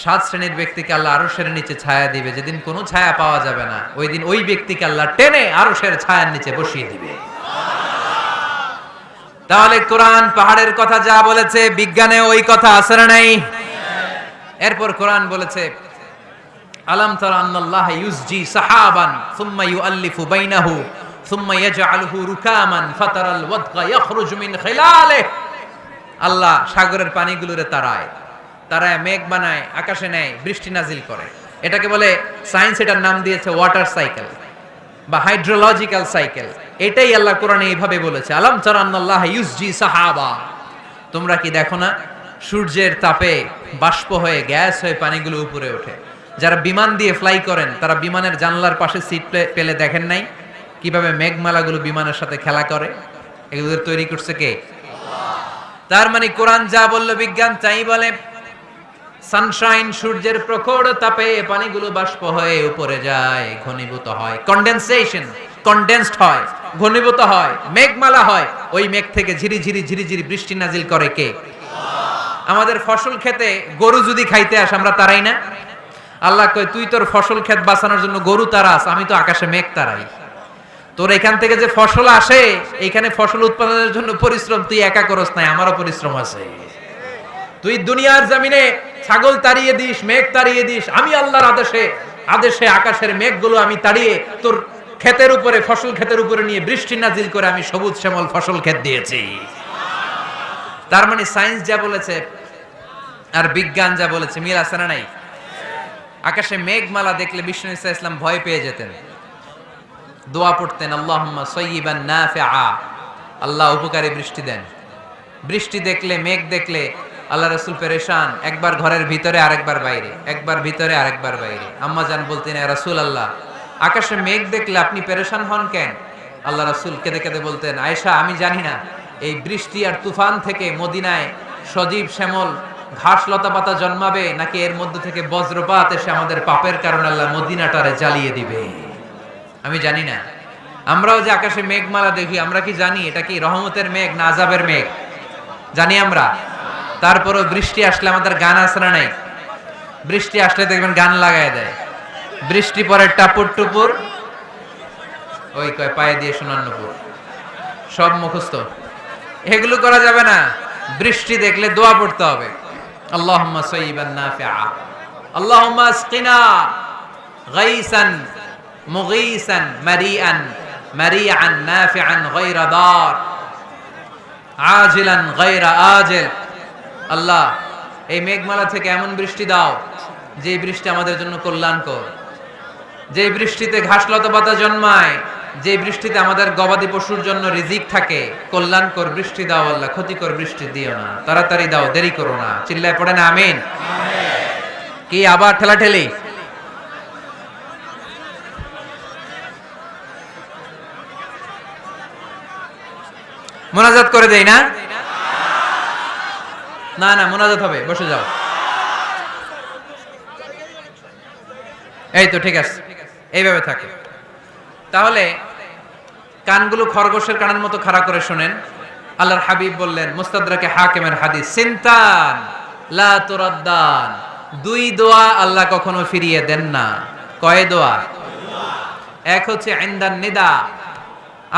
7 শ্রেণীর ব্যক্তিকে আল্লাহ আরশের নিচে ছায়া দিবে। যেদিন কোনো ছায়া পাওয়া যাবে না, ওই দিন ওই ব্যক্তিকে আল্লাহ টেনে আরশের ছায়ার নিচে বসিয়ে দিবে। তাহলে কোরআন পাহাড়ের কথা যা বলেছে, বিজ্ঞানে ওই কথা আছে না নাই? এরপর কোরআন বলেছে আলাম তারা আন্নাল্লাহা ইউসজি সাহাবান সুম্মা ইউআল্লিফু বাইনাহু সুম্মা ইয়াজআলুহু রুকামান ফাতারাল ওয়াদকা ইয়াখরুজু মিন খিলালিহি। আল্লাহ সাগরের পানিগুলোরে তারায় মেঘ বানায়, আকাশে নেয়, বৃষ্টি নাজিল করে। এটাকে বলে সায়েন্স, এটার নাম দিয়েছে ওয়াটার সাইকেল বা হাইড্রোলজিক্যাল সাইকেল। এটাই আল্লাহ কোরআনে এইভাবে বলেছে আলাম তারা আন্নাল্লাহা ইউসজি সাহাবা। তোমরা কি দেখো না সূর্যের তাপে বাষ্প হয়ে গ্যাস হয়ে পানিগুলো উপরে ওঠে। যারা বিমান দিয়ে ফ্লাই করেন তারা বিমানের জানলার পাশে সিট পেলে দেখেন নাই কিভাবে মেঘমালাগুলো বিমানের সাথে খেলা করে? এগুলো তৈরি করছে কে? তার মানে কোরআন যা বলল বিজ্ঞান তাই বলে। সানশাইন, সূর্যের প্রখর তাপে পানিগুলো বাষ্প হয়ে উপরে যায়, ঘনীভূত হয়, কন্ডেনসেশন, কন্ডেন্সড হয়, ঘনীভূত হয়, মেঘমালা হয়। ওই মেঘ থেকে ঝিরিঝিরি ঝিরিঝিরি বৃষ্টি নাজিল করে কে? আমাদের ফসল খেতে গরু যদি খাইতে আসে আমরা তারাই না? আল্লাহ কয় তুই তোর ফসল ক্ষেত বাঁচানোর জন্য গরু তারাস, আমি তো আকাশে মেঘ তারাই। তোর এখান থেকে যে ফসল আসে, এইখানে ফসল উৎপাদনের জন্য পরিশ্রম তুই একা করস নাই, আমারও পরিশ্রম আছে। তুই দুনিয়ার জমিনে ছাগল তাড়িয়ে দিস, মেঘ তাড়িয়ে দিস, আমি আল্লাহর আদেশে আকাশের মেঘগুলো আমি তাড়িয়ে তোর ক্ষেতের উপরে, ফসল ক্ষেতের উপরে নিয়ে বৃষ্টি নাজিল করে আমি সবুজ শ্যামল ফসল ক্ষেত দিয়েছি। তার মানে সায়েন্স যা বলেছে আর বিজ্ঞান যা বলেছে মিল আছে না নাই? আকাশে মেঘমালা দেখলে বিষ্ণু ইসা ইসলাম ভয় পেয়ে যেতেন, দোয়া পড়তেন আল্লাহুম্মা সাইয়্যিবান নাফিআ, আল্লাহ উপকারী বৃষ্টি দেন। বৃষ্টি দেখলে, মেঘ দেখলে আল্লাহ রাসূল পেরেশান, একবার ঘরের ভিতরে আরেকবার বাইরে, একবার ভিতরে আরেকবার বাইরে। আম্মা জান বলতেন ইয়া রাসূলুল্লাহ আকাশে মেঘ দেখলে আপনি পেরেশান হন কেন? আল্লাহ রাসূল কেঁদে কেঁদে বলতেন আয়েশা আমি জানি না এই বৃষ্টি আর তুফান থেকে মদিনায় সজীব শ্যামল ঘাস লতা পাতা জন্মাবে নাকি এর মধ্যে থেকে বজ্রপাত এসে আমাদের পাপের কারণে আল্লাহ মদিনাটারে জ্বালিয়ে দিবে, আমি জানি না। আমরাও যে আকাশে মেঘমালা দেখি, আমরা কি জানি এটা কি রহমতের মেঘ না আযাবের মেঘ? জানি আমরা। তারপরও বৃষ্টি আসলে আমাদের গান আছে না নাই? বৃষ্টি আসলে দেখবেন গান লাগায় দেয়। বৃষ্টি পরে টাপুর টুপুর, ওই কয় পায়ে দিয়ে সোনান্নপুর, সব মুখস্থ। এগুলো করা যাবে না। বৃষ্টি দেখলে দোয়া পড়তে হবে আল্লাহুম্মা সাইয়্যিবান নাফিআ, আল্লাহুম্মা আসকিনা গাইসান মুগীসান মারিআন নাফিআন গায়রা দার আজিলান গায়রা আজিল। আল্লাহ এই মেঘমালা থেকে এমন বৃষ্টি দাও যে বৃষ্টি আমাদের জন্য কল্যাণকর, যে বৃষ্টিতে ঘাসলতা পাতা জন্মায়, যে বৃষ্টিতে আমাদের গবাদি পশুর জন্য রিজিক থাকে। কল্যাণকর বৃষ্টি দাও আল্লাহ, ক্ষতিকর বৃষ্টি দিও না, তাড়াতাড়ি দাও, দেরি করো না। চিল্লায় পড়ে না আমিন? কি আবার ঠেলাঠেলি? মোনাজাত করে দেই না? না না, মোনাজাত হবে, বসে যাও। এই তো ঠিক আছে, এইভাবে থাকে। তাহলে কানগুলো খরগোশের কানের মতো খাড়া করে শোনেন। আল্লাহর হাবিব বললেন মুস্তাদরাকে হাকিমের হাদিস, সিনতান লা তুরাদ্দান, 2 দোয়া আল্লাহ কখনো ফিরিয়ে দেন না। কয় দোয়া? এক হচ্ছে ইনদান নিদা,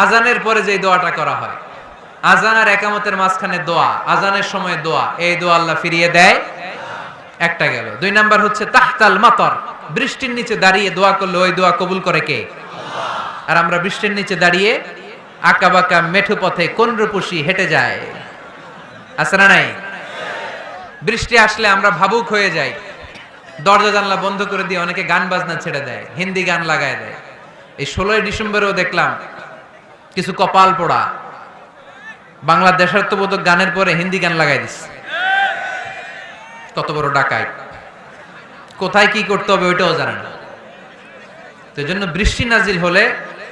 আজানের পরে যে দোয়াটা করা হয়, আজান আর একামতের মাঝখানে দোয়া, আজানের সময় দোয়া, এই দোয়া আল্লাহ ফিরিয়ে দেয়, একটা গেল। 2 নাম্বার হচ্ছে তাহতাল মাতর, বৃষ্টির নিচে দাঁড়িয়ে দোয়া করলে ওই দোয়া কবুল করে কে? আর আমরা বৃষ্টির নিচে দাঁড়িয়ে আঁকা বাঁকা মেঠো পথে কোন রূপসী হেঁটে যায়, আছে না নাই? বৃষ্টি আসলে আমরা ভাবুক হয়ে যাই, দরজা জানলা বন্ধ করে দিয়ে অনেকে গান বাজনা ছেড়ে দেয়, হিন্দি গান লাগায় দেয়। এই 16ই ডিসেম্বরেও দেখলাম কিছু কপাল পোড়া বাংলা দেশাত্মবোধক গানের পরে হিন্দি গান লাগাই দিচ্ছে। কত বড় ডাকাই, কোথায় কি করতে হবে ওইটাও জানে না। তো এই জন্য বৃষ্টি নাজিল হলে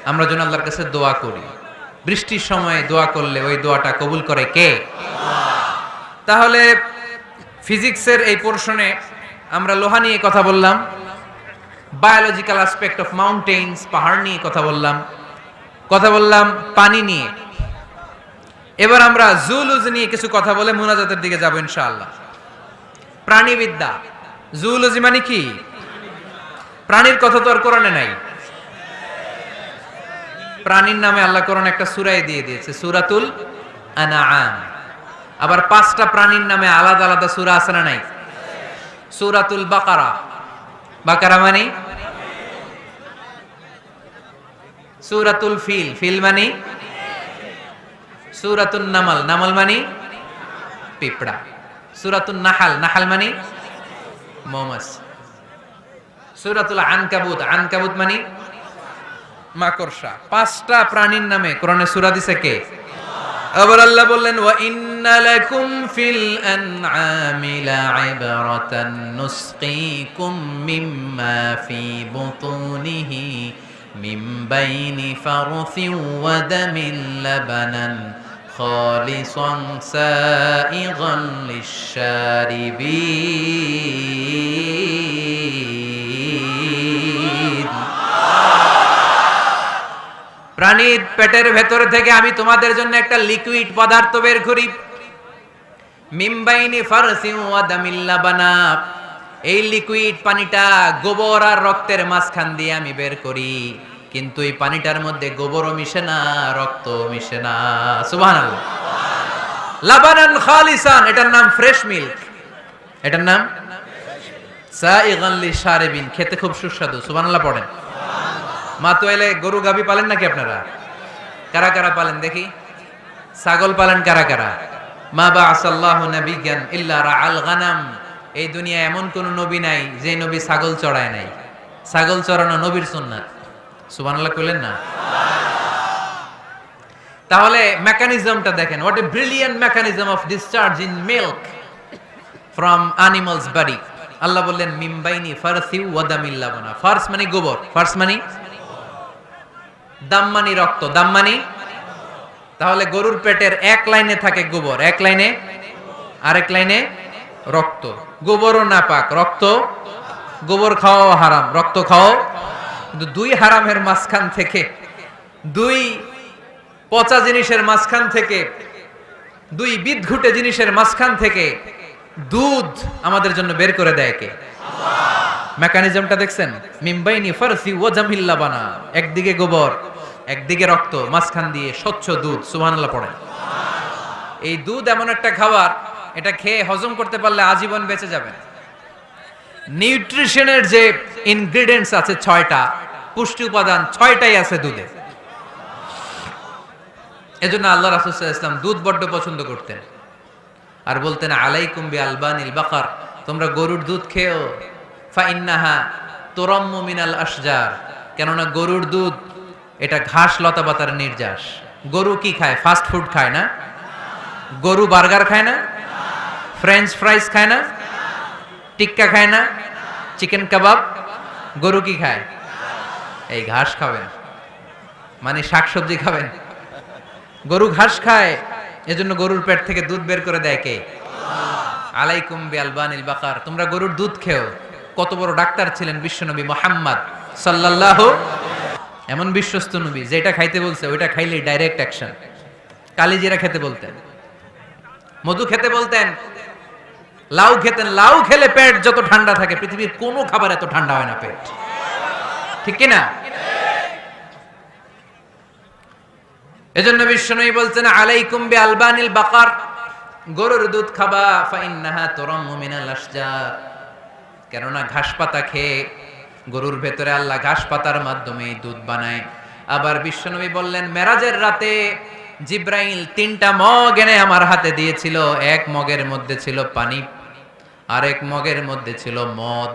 আমরা যেন আল্লাহর কাছে দোয়া করি। বৃষ্টির সময় দোয়া করলে ওই দোয়াটা কবুল করে কে? তাহলে ফিজিক্সের এই পোর্শনে আমরা লোহা নিয়ে কথা বললাম, বায়োলজিক্যাল অ্যাসপেক্ট অফ মাউন্টেইনস, পাহাড় নিয়ে কথা বললাম পানি নিয়ে। এবার আমরা জুলজি নিয়ে কিছু কথা বলে মুনাজাতের দিকে যাব ইনশাআল্লাহ। প্রাণীবিদ্যা, জুলজি মানে কি? প্রাণীর কথা তো আর কোরআনে নাই। প্রাণীর নামে আল্লাহ কোরআন একটা সূরায় দিয়ে দিয়েছে, সূরাতুল আনআম। আবার 5টা প্রাণীর নামে আলাদা আলাদা সূরা আছে না নাই? সূরাতুল বাকারা, বাকারা মানে সূরাতুল ফিল, ফিল মানে সূরাতুন নামল, নামল মানে পিঁপড়া। সূরাতুন নাহাল, নাহাল মানে মৌমাছি। সূরাতুল আনকাবুত, আনকাবুত মানে মাকড়সা। 5টা প্রাণীর নামে কোরআনে সূরা দিছে কে? আবার আল্লাহ বললেন ওয়া ইন্না লাকুম ফিল আনআমি লা'iবরাতান নুসকিকুম মিম্মা ফি বুতুনিহি মিন বাইনি ফারথিন ওয়া দামিন লাবানান খালিসান সাইগান লিশ-শারিবিন। প্রাণীর পেটের ভেতর থেকে আমি তোমাদের জন্য একটা লিকুইড পদার্থ বের করি, মিমবাইনি ফারসি ওয়া দামিল লাবানা। এই লিকুইড পানিটা গোবর আর রক্তের মাঝখান দিয়ে আমি বের করি, কিন্তু এই পানিটার মধ্যে গোবরও মিশে না, রক্তও মিশে না। সুবহানাল্লাহ। লাবানান খালিসান, এটার নাম ফ্রেশ মিল্ক, এটার নাম সাইগান লিশ-শারিবিন, খেতে খুব সুস্বাদু। সুবহানাল্লাহ পড়েন। মা তো এলে গরু গাবি পালেন নাকি আপনারা? কারা কারা পালেন দেখি? ছাগল পালেন কারা কারা? মা বা'আসাল্লাহু নাবিয়্যান ইল্লা রাআল গানাম। এই দুনিয়ায় এমন কোন নবী নাই যে নবী ছাগল চড়ায় নাই। ছাগল চড়ানো নবীর সুন্নাত। সুবহানাল্লাহ কইলেন না? তাহলে মেকানিজমটা দেখেন, what a brilliant mechanism of discharge in milk from animals body. Allah বললেন মিমবাইনি ফারসি ওয়া দামিল লাবানা। ফারস মানে গোবর, ফারস মানে দাম্মানি রক্ত, দাম্মানি। তাহলে গরুর পেটের এক লাইনে থাকে গোবর, এক লাইনে, আরেক লাইনে রক্ত। গোবরও নাপাক, রক্ত, গোবর খাওয়াও হারাম, রক্ত খাওয়াও। কিন্তু দুই হারামের মাঝখান থেকে, দুই পচা জিনিসের মাঝখান থেকে, দুই বিদঘুটে জিনিসের মাঝখান থেকে দুধ আমাদের জন্য বের করে দেয় কে? মেকানিজমটা দেখছেন? মিমবাইনি ফারসি ওয়া জামিল লাবানা, একদিকে গোবর একদিকে রক্ত, মাঝখান দিয়ে স্বচ্ছ দুধ। সুবহানাল্লাহ পড়েন। এই দুধ এমন একটা খাবার, এটা খেয়ে হজম করতে পারলে আজীবন বেঁচে যাবেন। নিউট্রিশনের যে ইনগ্রেডিয়েন্টস আছে 6টা, পুষ্টি উপাদান 6টাই আছে দুধে। এজন্য আল্লাহ রাসূল সাল্লাল্লাহু আলাইহি ওয়াসাল্লাম দুধ বড্ড পছন্দ করতেন, আর বলতেন আলাইকুম বি আলবানিল বাকার, তোমরা গরুর দুধ খেও। ফা ইন্নাহা তুরাম্মু মিনাল আশজার, কেননা গরুর দুধ এটা ঘাস লতা পাতার নির্যাস। গরু কি খায়? ফাস্ট ফুড খায় না? গরু বার্গার খায় না? ফ্রেঞ্চ ফ্রাইজ খায় না? টিক্কা খায় না? চিকেন কাবাব? গরু কি খায়? এই ঘাস খাবেন, মানে শাকসবজি খাবেন। গরু ঘাস খায়, এজন্য গরুর পেট থেকে দুধ বের করে দেয় কে? আলাইকুম বি আলবানিল বাকার, তোমরা গরুর দুধ খেও। কত বড় ডাক্তার ছিলেন বিশ্বনবী মুহাম্মদ সাল্লাল্লাহু, এমন বিশ্বস্ত নবী, যেটা খাইতে বলছে ওইটা খাইলেই ডাইরেক্ট অ্যাকশন। কালিজিরা খেতে বলতেন, মধু খেতে বলতেন, লাউ খেতেন। লাউ খেলে পেট যত ঠান্ডা থাকে পৃথিবীর কোনো খাবার এত ঠান্ডা হয় না পেট, ঠিক কি না? এজন্য বিশ্বনবী বলছেন আলাইকুম বি আলবানিল বাকার, গরুর দুধ খাবা। ফা ইন্নাহা তুরাম্মু মিনাল আশজার, কেননা ঘাস পাতা খেয়ে গরুর ভেতরে আল্লাহ ঘাস পাতার মাধ্যমে দুধ বানায়। আবার বিশ্বনবী বললেন মেরাজের রাতে জিব্রাইল 3টা মগ এনে আমার হাতে দিয়েছিল। এক মগের মধ্যে ছিল পানি, আরেক মগের মধ্যে ছিল মদ,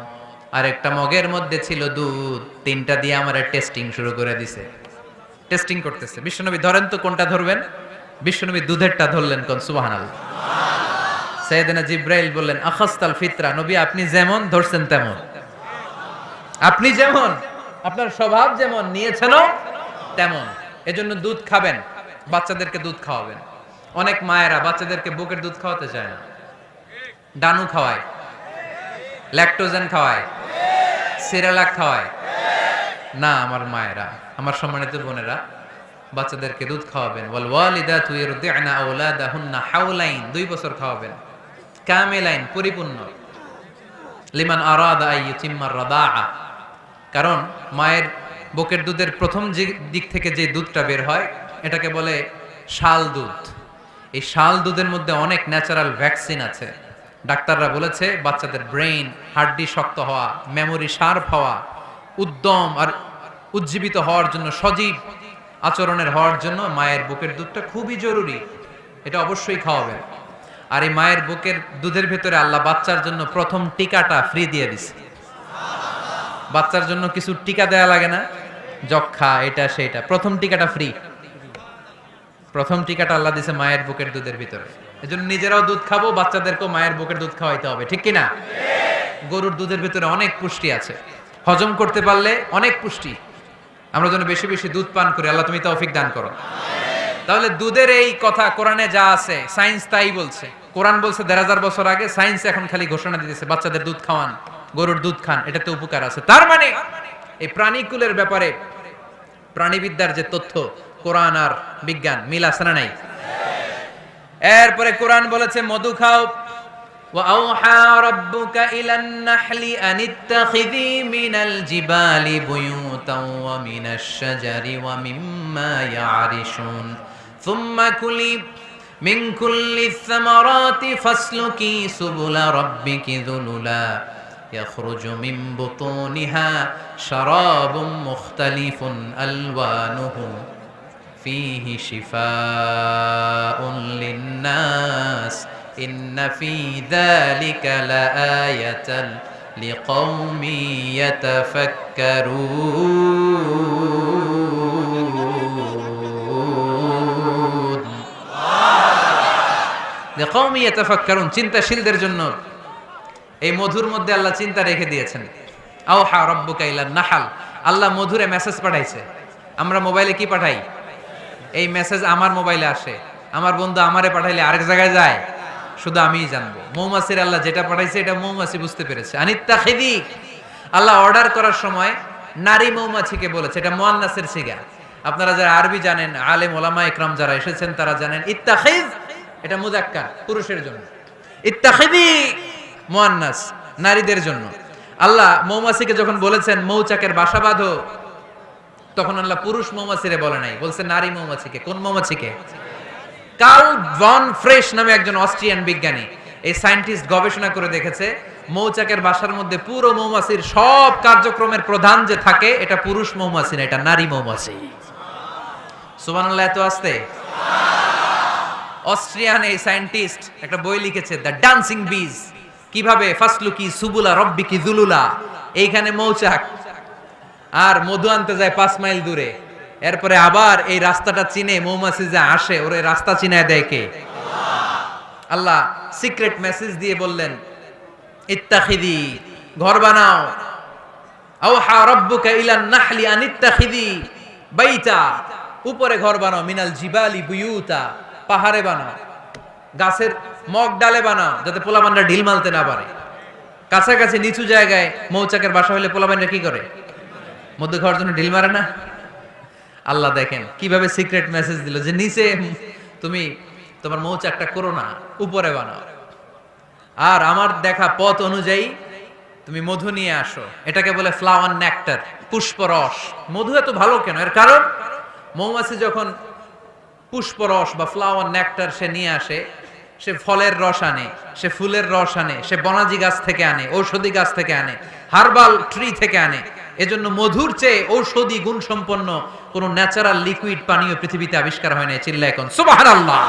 আর একটা মগের মধ্যে ছিল দুধ, তিনটা দিয়ে আমার টেস্টিং শুরু করে দিছে, টেস্টিং করতেছে। বিশ্বনবী ধরেন তো কোনটা ধরবেন? বিশ্বনবী দুধেরটা ধরলেন, কোন সুবহানাল্লাহ। সাইয়েদনা জিব্রাইল বললেন আখাস্তাল ফিতরা, নবী আপনি যেমন ধরছেন তেমন, আপনি যেমন, আপনার স্বভাব যেমন, নিয়েছেনও তেমন। এজন্য দুধ খাবেন, বাচ্চাদেরকে দুধ খাওয়াবেন। অনেক মায়েরা বাচ্চাদেরকে বুকের দুধ খাওয়াতে চায় না, ডানু খাওয়ায়, ল্যাকটোজেন খাওয়ায়, সিরালাক খাওয়ায় না। আমার মায়েরা, আমার সম্মানিত বোনেরা, বাচ্চাদেরকে দুধ খাওয়াবেন। ওয়াল ওয়ালিদাতু ইরদি'না আওলাদাহুন্না হাওলাইন, 2 বছর খাওয়াবেন, কামিলাইন, পরিপূর্ণ। লিমান আরাদা আন ইউতিম্মার রাদাআ, কারণ মায়ের বুকের দুধের প্রথম দিক থেকে যে দুধটা বের হয় এটাকে বলে শাল দুধ। এই শাল দুধের মধ্যে অনেক ন্যাচারাল ভ্যাকসিন আছে। ডাক্তাররা বলেছে বাচ্চাদের ব্রেইন, হাড্ডি শক্ত হওয়া, মেমোরি শার্প হওয়া, উদ্যম আর উজ্জীবিত হওয়ার জন্য, সজীব আচরণের হওয়ার জন্য মায়ের বুকের দুধটা খুবই জরুরি। এটা অবশ্যই খাওয়াবেন। আর এই মায়ের বুকের দুধের ভেতরে আল্লাহ বাচ্চার জন্য প্রথম টিকাটা ফ্রি দিয়ে দিছে। বাচ্চার জন্য কিছু টিকা দেয়া লাগে না, যক্ষা, এটা সেটা, প্রথম টিকাটা ফ্রি। প্রথম টিকাটা আল্লাহ দিছে মায়ের বুকের দুধের ভিতরে। এজন্য নিজেরাও দুধ খাবো, বাচ্চাদেরকেও মায়ের বুকের দুধ খাওয়াইতে হবে, ঠিক কিনা? গরুর দুধের ভিতরে অনেক পুষ্টি আছে, হজম করতে পারলে অনেক পুষ্টি। আমরা যেন বেশি বেশি দুধ পান করি, আল্লাহ তুমি তৌফিক দান করো। তাহলে দুধের এই কথা কোরআনে যা আছে, সায়েন্স তাই বলছে। কোরআন বলছে ১,৫০০ বছর আগে, সায়েন্স এখন খালি ঘোষণা দিতেছে বাচ্চাদের দুধ খাওয়ান, গরুর দুধ খান, এটাতে উপকার আছে। তার মানে এই প্রাণীকুলের ব্যাপারে প্রাণীবিদ্যার যে তথ্য, কোরআন আর বিজ্ঞান মিল আছে না নাই? এরপরে কোরআন বলেছে মধু খাও। ওয়া আওহা রাব্বুকা ইলান নাহলি আন ইত্তাখিযি মিনাল জিবালি বুয়ুতান ওয়া মিনাশ শাজারি ওয়া মিম্মা ইয়ারিশুন সুম্মা কুলি মিন কুল্লি সামারাতি ফাসলুকি সুবুলা রাব্বিকি যুলুলা يخرج من بطونها شراب مختلف ألوانه فيه شفاء للناس إن في ذلك لآية لقوم يتفكرون لقوم يتفكرون চিন্তাশীলদের জন্য এই মধুর মধ্যে আল্লাহ চিন্তা রেখে দিয়েছেন। আওহা রাব্বুকা ইলান নাহাল, আল্লাহ মধুরে মেসেজ পাঠাইছে। আমরা মোবাইলে কি পাঠাই? এই মেসেজ আমার মোবাইলে আসে, আমার বন্ধু আমারে পাঠাইলে আরেক জায়গায় যায়, শুধু আমিই জানবো। মৌমাছির আল্লাহ যেটা পাঠাইছে এটা মৌমাছি বুঝতে পেরেছে। আনিত্তাখিদি, আল্লাহ অর্ডার করার সময় নারী মৌমাছিকে বলেছে, এটা মুয়ান্নাসের সিগা। আপনারা যারা আরবি জানেন, আলেম ওলামা ইকরাম যারা এসেছেন তারা জানেন ইত্তাখিজ এটা মুযাক্কার, পুরুষের জন্য। ইত্তাখিদি মুয়ান্নাস, নারীদের জন্য। আল্লাহ মৌমাছিকে যখন বলেছেন মৌচাকের বাসা বাঁধো, তখন আল্লাহ পুরুষ মৌমাছিরে বলে নাই, বলছে নারী মৌমাছিকে। কোন মৌমাছিকে? কার্ল ভন ফ্রেশ নামে একজন অস্ট্রিয়ান বিজ্ঞানী, এই সায়েন্টিস্ট গবেষণা করে দেখেছে মৌচাকের বাসার মধ্যে পুরো মৌমাছির সব কার্যক্রমের প্রধান যে থাকে এটা পুরুষ মৌমাছি না, এটা নারী মৌমাছি। সুবহানাল্লাহ, এত আসতে। অস্ট্রিয়ান এই সায়েন্টিস্ট একটা বই লিখেছে, দ্য ডান্সিং বিজ, কিভাবে ফাসলুকি সুবুলা রব্বিকি যুলুলা। এইখানে মৌচাক আর মধু আনতে যায় 5 মাইল দূরে, এরপরে আবার এই রাস্তাটা চিনে মৌমাছি যে আসে ওরে রাস্তা চিনায় দেয় কে? আল্লাহ সিক্রেট মেসেজ দিয়ে বললেন ইত্তাখিদি, ঘর বানাও। আওহা রাব্বুকা ইলান নাহলি আন ইত্তাখিদি বাইতা, উপরে ঘর বানাও, মিনাল জিবালি বুয়ুতা, পাহাড়ে বানাও, গাছের মগ ডালে বানাও, যাতে পোলাপানরা ঢিল মারতে না পারে। কাছাকাছি নিচু জায়গায় মৌচাকের বাসা হলে পোলাপানরা কি করে? মধ্যে খাওয়ার জন্য ঢিল মারে না? আল্লাহ দেখেন কিভাবে সিক্রেট মেসেজ দিল যে নিচে তুমি তোমার মৌচাকটা করো না, উপরে বানাও। আর আমার দেখা পথ অনুযায়ী তুমি মধু নিয়ে আসো। এটাকে বলে ফ্লাওয়ার নেক্টার, পুষ্পরস। মধু এত ভালো কেন? এর কারণ মৌমাছি যখন পুষ্পরস বা ফ্লাওয়ার নেক্টার সে নিয়ে আসে, সে ফলের রস আনে, সে ফুলের রস আনে, সে বনাজি গাছ থেকে আনে, ঔষধি গাছ থেকে আনে, হার্বাল ট্রি থেকে আনে। এজন্য মধুর চেয়ে ঔষধি গুণ সম্পন্ন কোন ন্যাচারাল লিকুইড পানীয় পৃথিবীতে আবিষ্কার হয় না। চিল্লায় এখন সুবহানাল্লাহ।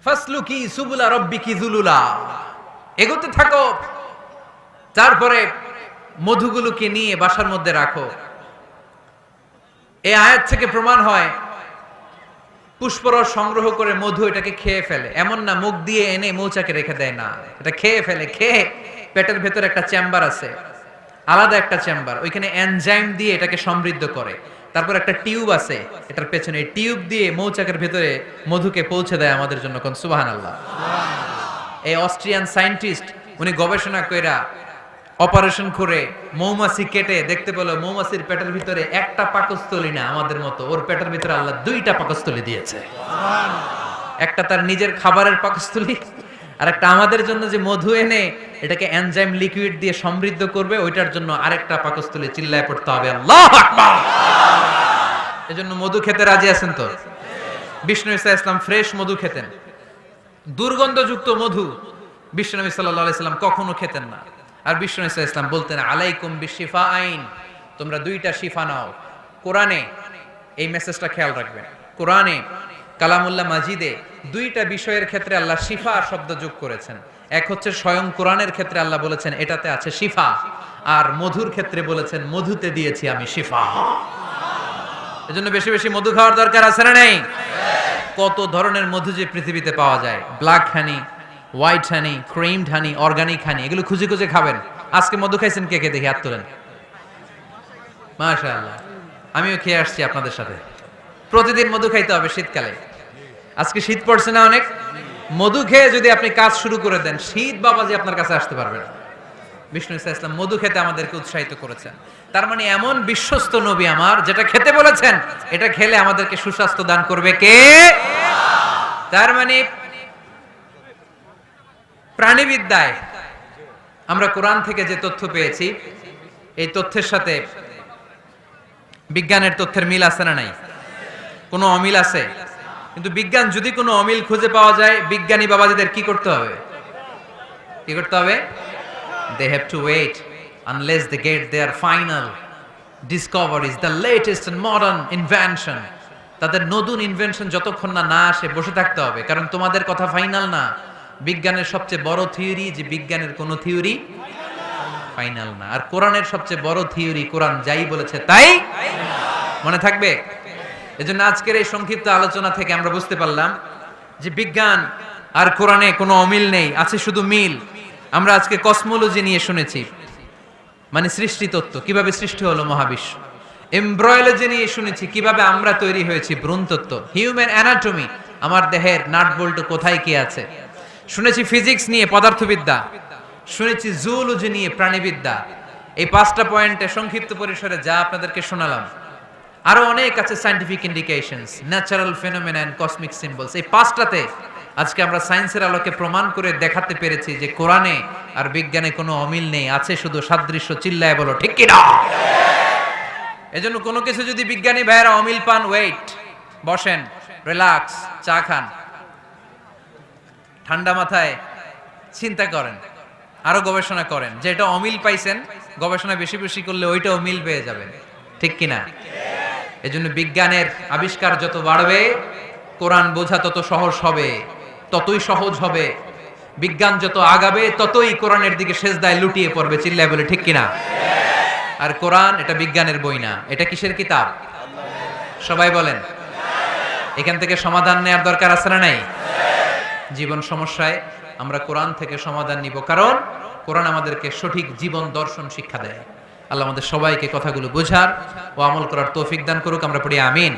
ফাসলুকি সুবুলা রাব্বিকি যুলুলা, এগোতে থাকো। তারপরে মধুগুলোকে নিয়ে বাসার মধ্যে রাখো। এই আয়াত থেকে প্রমাণ হয় পুষ্পরস সংগ্রহ করে মধু এটাকে খেয়ে ফেলে, এমন না মুখ দিয়ে এনে মৌচাকে রেখে দেয়, না, এটা খেয়ে ফেলে। খেয়ে পেটের ভেতরে একটা চেম্বার আছে, আলাদা একটা চেম্বার, ওইখানে এনজাইম দিয়ে এটাকে সমৃদ্ধ করে। তারপর একটা টিউব আছে এটার পেছনে, এই টিউব দিয়ে মৌচাকের ভেতরে মধুকে পৌঁছে দেয় আমাদের জন্য। কোন সুবহানাল্লাহ। এই অস্ট্রিয়ান সায়েন্টিস্ট উনি গবেষণা কইরা অপারেশন করে মৌমাছি কেটে দেখতে পেল মৌমাছির পেটের ভিতরে একটা পাকস্থলী না আমাদের মতো, ওর পেটের ভিতরে আল্লাহ দুইটা পাকস্থলী দিয়েছে। একটা তার নিজের খাবারের পাকস্থলী, আর একটা আমাদের জন্য যে মধু এনে এটাকে এনজাইম লিকুইড দিয়ে সমৃদ্ধ করবে, ওইটার জন্য আরেকটা পাকস্থলী। চিল্লায় পড়তে হবে আল্লাহু আকবার। এজন্য মধু খেতে রাজি আছেন তো? বিষ্ণু ঈসা ইসলাম ফ্রেশ মধু খেতেন, দুর্গন্ধযুক্ত মধু বিশ্বনবী সাল্লাল্লাহু আলাইহি সাল্লাম কখনো খেতেন না। আর বিষ্ণু ঈসা ইসলাম বলতেন আলাইকুম বিশিফা আইন, তোমরা দুইটা শিফা নাও। কোরআনে এই মেসেজটা খেয়াল রাখবেন, কোরআনে কালামুল্লাহ মাজিদে দুইটা বিষয়ের ক্ষেত্রে আল্লাহ শিফা শব্দ যোগ করেছেন। এক হচ্ছে স্বয়ং কোরআনের ক্ষেত্রে আল্লাহ বলেছেন এটাতে আছে শিফা, আর মধুর ক্ষেত্রে বলেছেন মধুতে দিয়েছি আমি শিফা। এজন্য বেশি বেশি মধু খাওয়ার দরকার আছে না নেই? কত ধরনের মধু যে পৃথিবীতে পাওয়া যায়, ব্ল্যাক হানি, হোয়াইট হানি, ক্রিমড হানি, অর্গানিক হানি, এগুলো খুঁজে খুঁজে খাবেন। আজকে মধু খাইছেন কে কে? দেখি হাত তোলেন। মাশাআল্লাহ, আমিও খেয়ে আসছি আপনাদের সাথে। প্রতিদিন মধু খাইতে হবে শীতকালে। আজকে শীত পড়ছে না অনেক, মধু খেয়ে যদি আপনি কাজ শুরু করে দেন, শীত বাবাজি আপনার কাছে আসতে পারবে না। বিষ্ণু ঈসা ইসলাম মধু খেতে আমাদেরকে উৎসাহিত করেছেন। তার মানে এমন বিশ্বস্ত নবী আমার, যেটা খেতে বলেছেন এটা খেলে আমাদেরকে সুস্বাস্থ্য দান করবে কে? তার মানে প্রাণীবিদ্যায় আমরা কোরআন থেকে যে তথ্য পেয়েছি, এই তথ্যের সাথে বিজ্ঞানের তথ্যের মিল আছে না নাই? কোনো অমিল আছে? কিন্তু বিজ্ঞান যদি কোনো অমিল খুঁজে পাওয়া যায়, বিজ্ঞানী বাবাজিদের কি করতে হবে? কি করতে হবে? They have to wait unless they get their final discoveries, the latest and modern invention. তাদের নতুন ইনভেনশন যতক্ষণ না আসে বসে থাকতে হবে, কারণ তোমাদের কথা ফাইনাল না। বিজ্ঞানের সবচেয়ে বড় থিওরি যে বিজ্ঞানের কোনো থিওরি ফাইনাল না, আর কোরআনের সবচেয়ে বড় থিওরি কোরআন যাই বলেছে তাই মনে থাকবে। এজন্য আজকের এই সংক্ষিপ্ত আলোচনা থেকে আমরা বুঝতে পারলাম যে বিজ্ঞান আর কোরআনে কোনো অমিল নেই, আছে শুধু মিল। আমরা আজকে কসমোলজি নিয়ে শুনেছি, মানে সৃষ্টি তত্ত্ব, কিভাবে সৃষ্টি হলো মহাবিশ্ব। এমব্রয়োলজি নিয়ে শুনেছি, কিভাবে আমরা তৈরি হয়েছি, ভ্রূণ তত্ত্ব। হিউম্যান অ্যানাটমি, আমার দেহের নাট বল্টু কোথায় কি আছে। শুনেছি ফিজিক্স নিয়ে, পদার্থবিদ্যা। শুনেছি জুওলজি নিয়ে, প্রাণীবিদ্যা। এই 5টা পয়েন্টে সংক্ষিপ্ত পরিসরে যা আপনাদেরকে শোনালাম, আরো অনেক আছে, scientific indications, natural phenomena and cosmic symbols. এই 5টাতে আজকে আমরা সায়েন্সের আলোকে প্রমাণ করে দেখাতে পেরেছি যে কোরআনে আর বিজ্ঞানে কোনো অমিল নেই, আছে শুধু সাদৃশ্য। চিল্লায় বলো ঠিক কি না? এজন্য কোনো কিছু যদি বিজ্ঞানী ভাইয়েরা অমিল পান, ওয়েট, বসেন, রিল্যাক্স, চা খান, ঠান্ডা মাথায় চিন্তা করেন, আরো গবেষণা করেন। যেটা অমিল পাইছেন, গবেষণা বেশি বেশি করলে ওইটাও মিল পেয়ে যাবেন, ঠিক কিনা? এজন্য বিজ্ঞানের আবিষ্কার যত বাড়বে, কোরআন বোঝা তত সহজ হবে, ততই সহজ হবে। বিজ্ঞান যত আগাবে, ততই কোরআনের দিকে সেজদায় লুটিয়ে পড়বে। চিল্লায় বলে ঠিক কিনা? আর কোরআন এটা বিজ্ঞানের বই না, এটা কিসের কিতাব? সবাই বলেন। এখান থেকে সমাধান নেওয়ার দরকার আছে না নাই? জীবন সমস্যায় আমরা কোরআন থেকে সমাধান নিব, কারণ কোরআন আমাদেরকে সঠিক জীবন দর্শন শিক্ষা দেয়। আল্লাহ আমাদের সবাইকে কথাগুলো বোঝার ও আমল করার তৌফিক দান করুক। আমরা পড়ি আমিন।